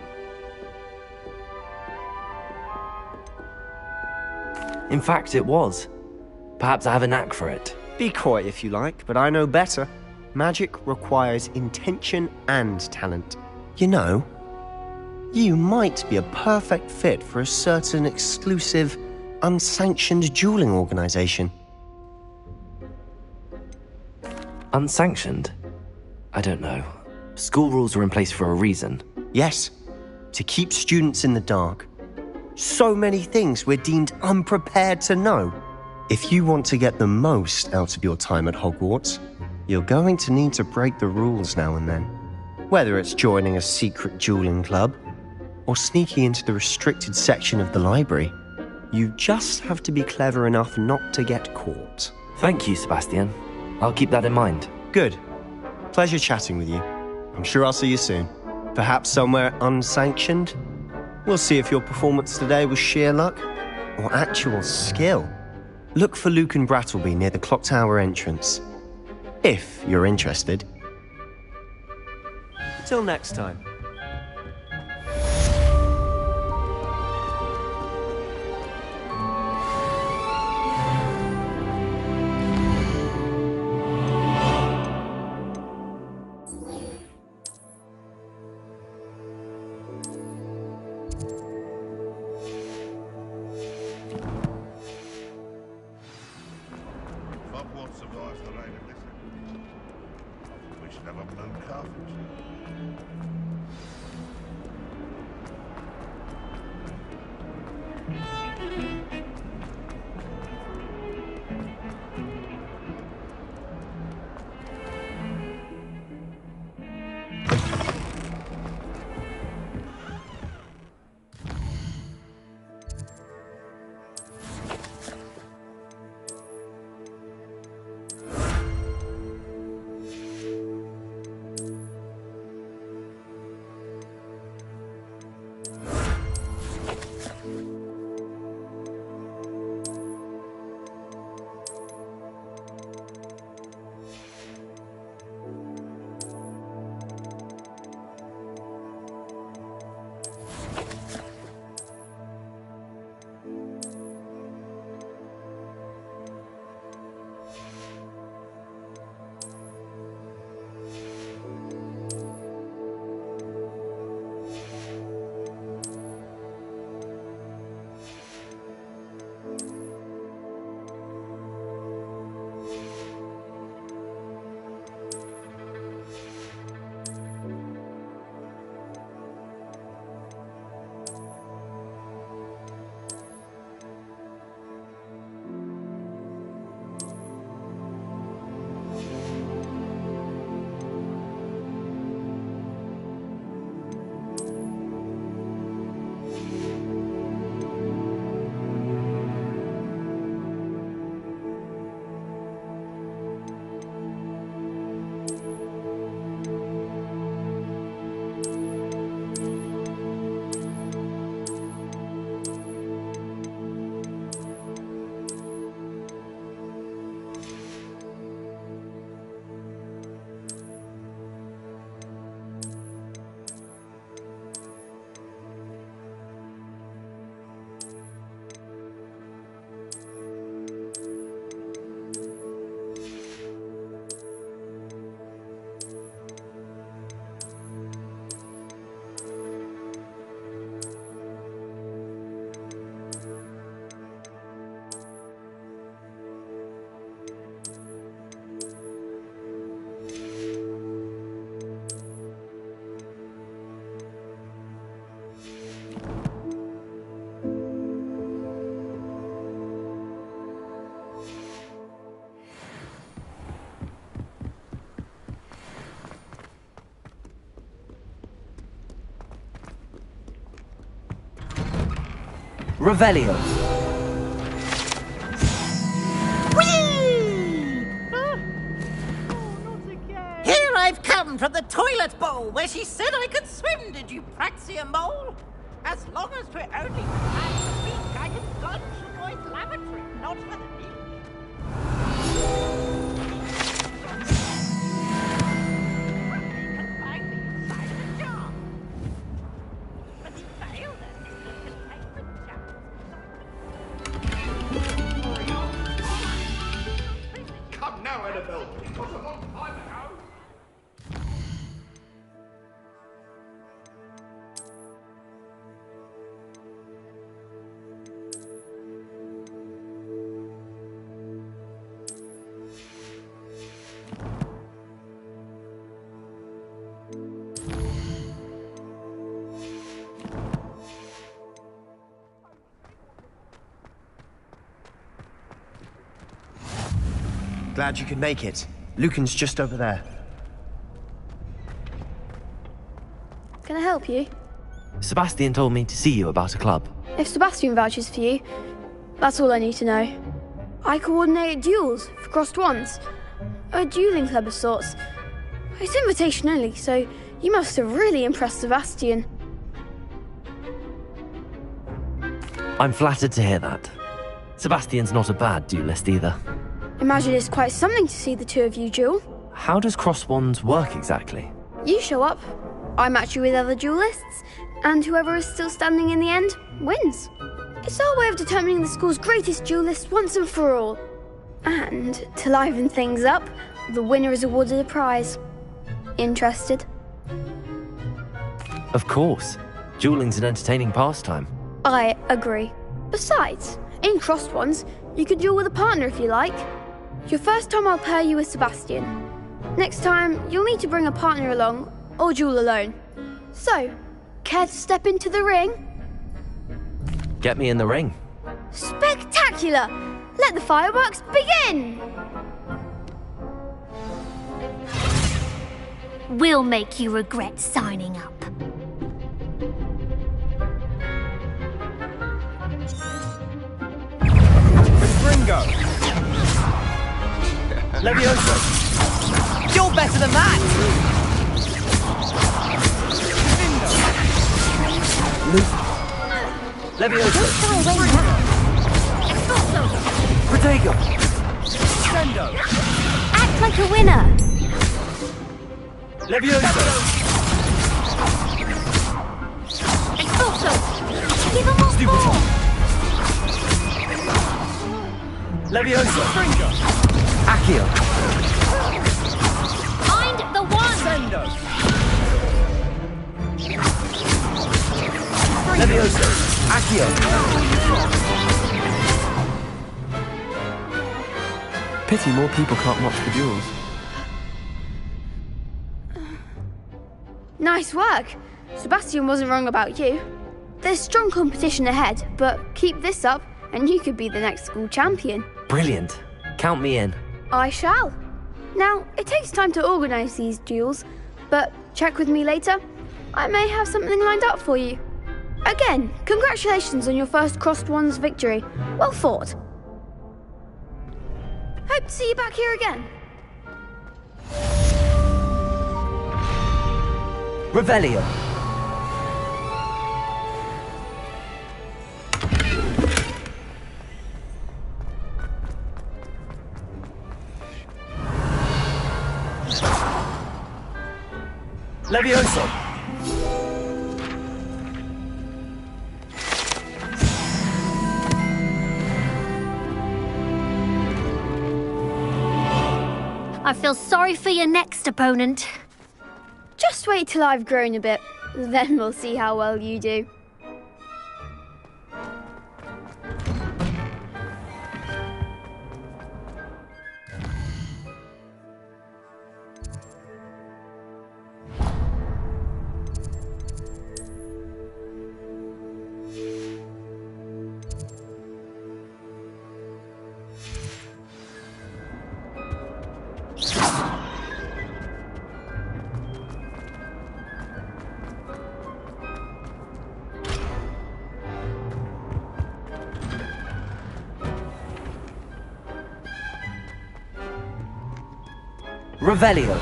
In fact, it was. Perhaps I have a knack for it. Be coy if you like, but I know better. Magic requires intention and talent. You know, you might be a perfect fit for a certain exclusive, unsanctioned dueling organization. Unsanctioned? I don't know. School rules are in place for a reason. Yes, to keep students in the dark. So many things we're deemed unprepared to know. If you want to get the most out of your time at Hogwarts, you're going to need to break the rules now and then. Whether it's joining a secret dueling club, or sneaking into the restricted section of the library, you just have to be clever enough not to get caught. Thank you, Sebastian. I'll keep that in mind. Good. Pleasure chatting with you. I'm sure I'll see you soon. Perhaps somewhere unsanctioned? We'll see if your performance today was sheer luck or actual skill. Look for Luke and Brattleby near the clock tower entrance. If you're interested. Till next time. Hogwarts survives the reign of this. We should have a blue carpet. Revelio. Here I've come from the toilet bowl where she said I could swim, did you Praxia mole? As long as we're only behind the week, I can dodge the boy's lavatory, not for the beach. Come now, Annabelle. It was a long time ago. Glad you could make it. Lucan's just over there. Can I help you? Sebastian told me to see you about a club. If Sebastian vouches for you, that's all I need to know. I coordinate duels for crossed wands. A dueling club of sorts. It's invitation only, so you must have really impressed Sebastian. I'm flattered to hear that. Sebastian's not a bad duelist either. Imagine it's quite something to see the two of you duel. How does cross wands work exactly? You show up, I match you with other duelists, and whoever is still standing in the end wins. It's our way of determining the school's greatest duelist once and for all. And to liven things up, the winner is awarded a prize. Interested? Of course. Dueling's an entertaining pastime. I agree. Besides, in crossed ones, you could duel with a partner if you like. Your first time I'll pair you with Sebastian. Next time, you'll need to bring a partner along, or duel alone. So, care to step into the ring? Get me in the ring. Spectacular! Let the fireworks begin! We'll make you regret signing up. Ringo! Levioso! You're better than that! Levioso! Protego! Sendo! Act like a winner! Levioso! Expulso! Give him more force! Levioso! Accio! Find the one! Sendo! Levioso! Accio! Pity more people can't watch the duels. Nice work. Sebastian wasn't wrong about you. There's strong competition ahead, but keep this up and you could be the next school champion. Brilliant. Count me in. I shall. Now, it takes time to organise these duels, but check with me later. I may have something lined up for you. Again, congratulations on your first crossed wands victory. Well fought. Hope to see you back here again. Revelio. Levioso! I feel sorry for your next opponent. Just wait till I've grown a bit, then we'll see how well you do. Revelio.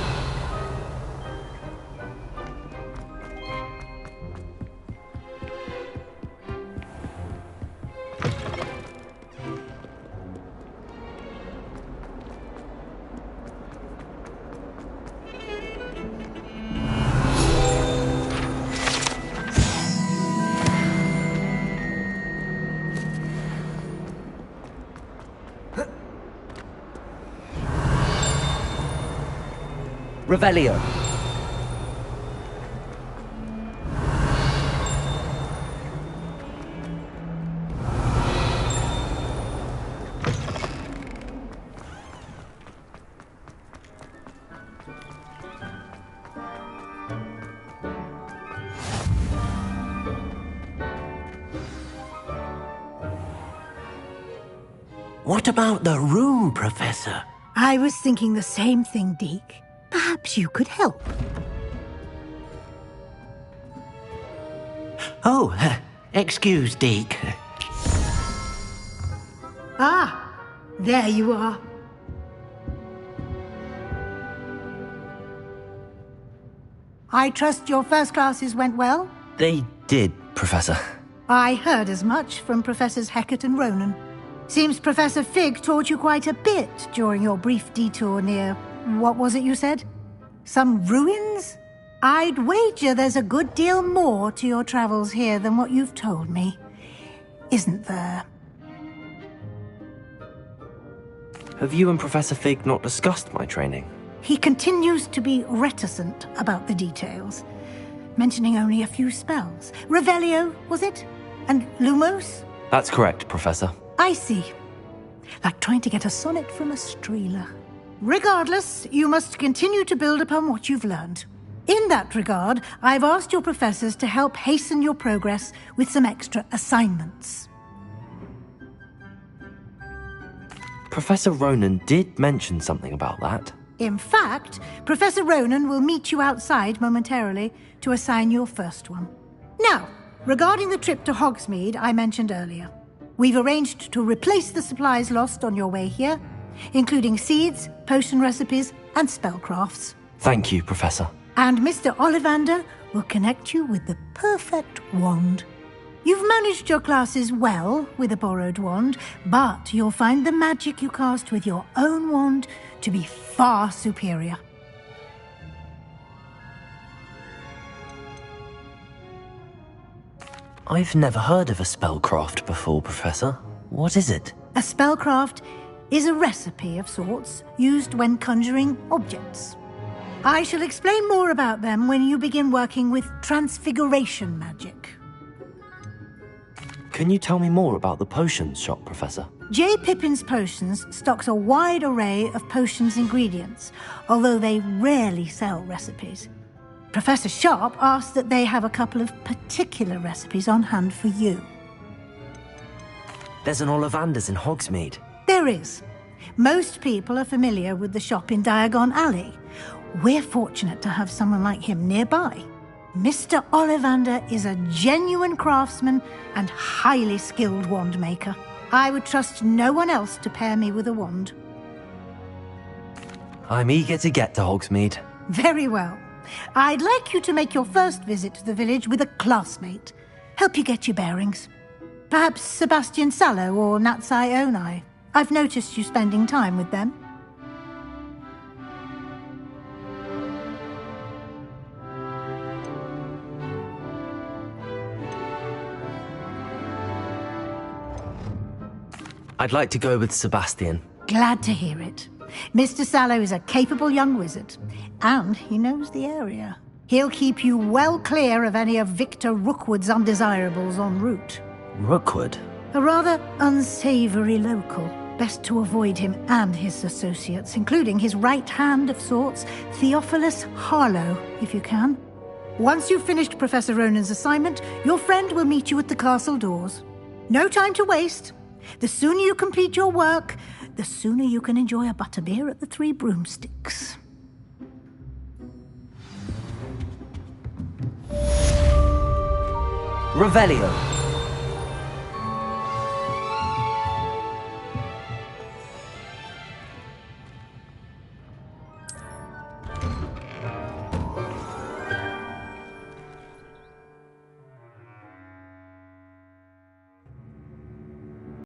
Revelio. What about the room, Professor? I was thinking the same thing, Deke. Perhaps you could help. Oh, excuse, Deke. Ah, there you are. I trust your first classes went well? They did, Professor. I heard as much from Professors Hecat and Ronan. Seems Professor Fig taught you quite a bit during your brief detour near... what was it you said? Some ruins? I'd wager there's a good deal more to your travels here than what you've told me. Isn't there? Have you and Professor Fig not discussed my training? He continues to be reticent about the details, mentioning only a few spells. Revelio, was it? And Lumos? That's correct, Professor. I see. Like trying to get a sonnet from a streeler. Regardless, you must continue to build upon what you've learned. In that regard, I've asked your professors to help hasten your progress with some extra assignments. Professor Ronan did mention something about that. In fact, Professor Ronan will meet you outside momentarily to assign your first one. Now, regarding the trip to Hogsmeade I mentioned earlier, we've arranged to replace the supplies lost on your way here, including seeds, potion recipes, and spellcrafts. Thank you, Professor. And Mr. Ollivander will connect you with the perfect wand. You've managed your classes well with a borrowed wand, but you'll find the magic you cast with your own wand to be far superior. I've never heard of a spellcraft before, Professor. What is it? A spellcraft is a recipe of sorts used when conjuring objects. I shall explain more about them when you begin working with transfiguration magic. Can you tell me more about the potions shop, Professor? J. Pippin's Potions stocks a wide array of potions ingredients, although they rarely sell recipes. Professor Sharp asked that they have a couple of particular recipes on hand for you. There's an Ollivander's in Hogsmeade. There is. Most people are familiar with the shop in Diagon Alley. We're fortunate to have someone like him nearby. Mr. Ollivander is a genuine craftsman and highly skilled wand maker. I would trust no one else to pair me with a wand. I'm eager to get to Hogsmeade. Very well. I'd like you to make your first visit to the village with a classmate. Help you get your bearings. Perhaps Sebastian Sallow or Natsai Onai. I've noticed you spending time with them. I'd like to go with Sebastian. Glad to hear it. Mr. Sallow is a capable young wizard, and he knows the area. He'll keep you well clear of any of Victor Rookwood's undesirables en route. Rookwood? A rather unsavory local. Best to avoid him and his associates, including his right hand of sorts, Theophilus Harlow, if you can. Once you've finished Professor Ronan's assignment, your friend will meet you at the castle doors. No time to waste. The sooner you complete your work, the sooner you can enjoy a butterbeer at the Three Broomsticks. Revelio.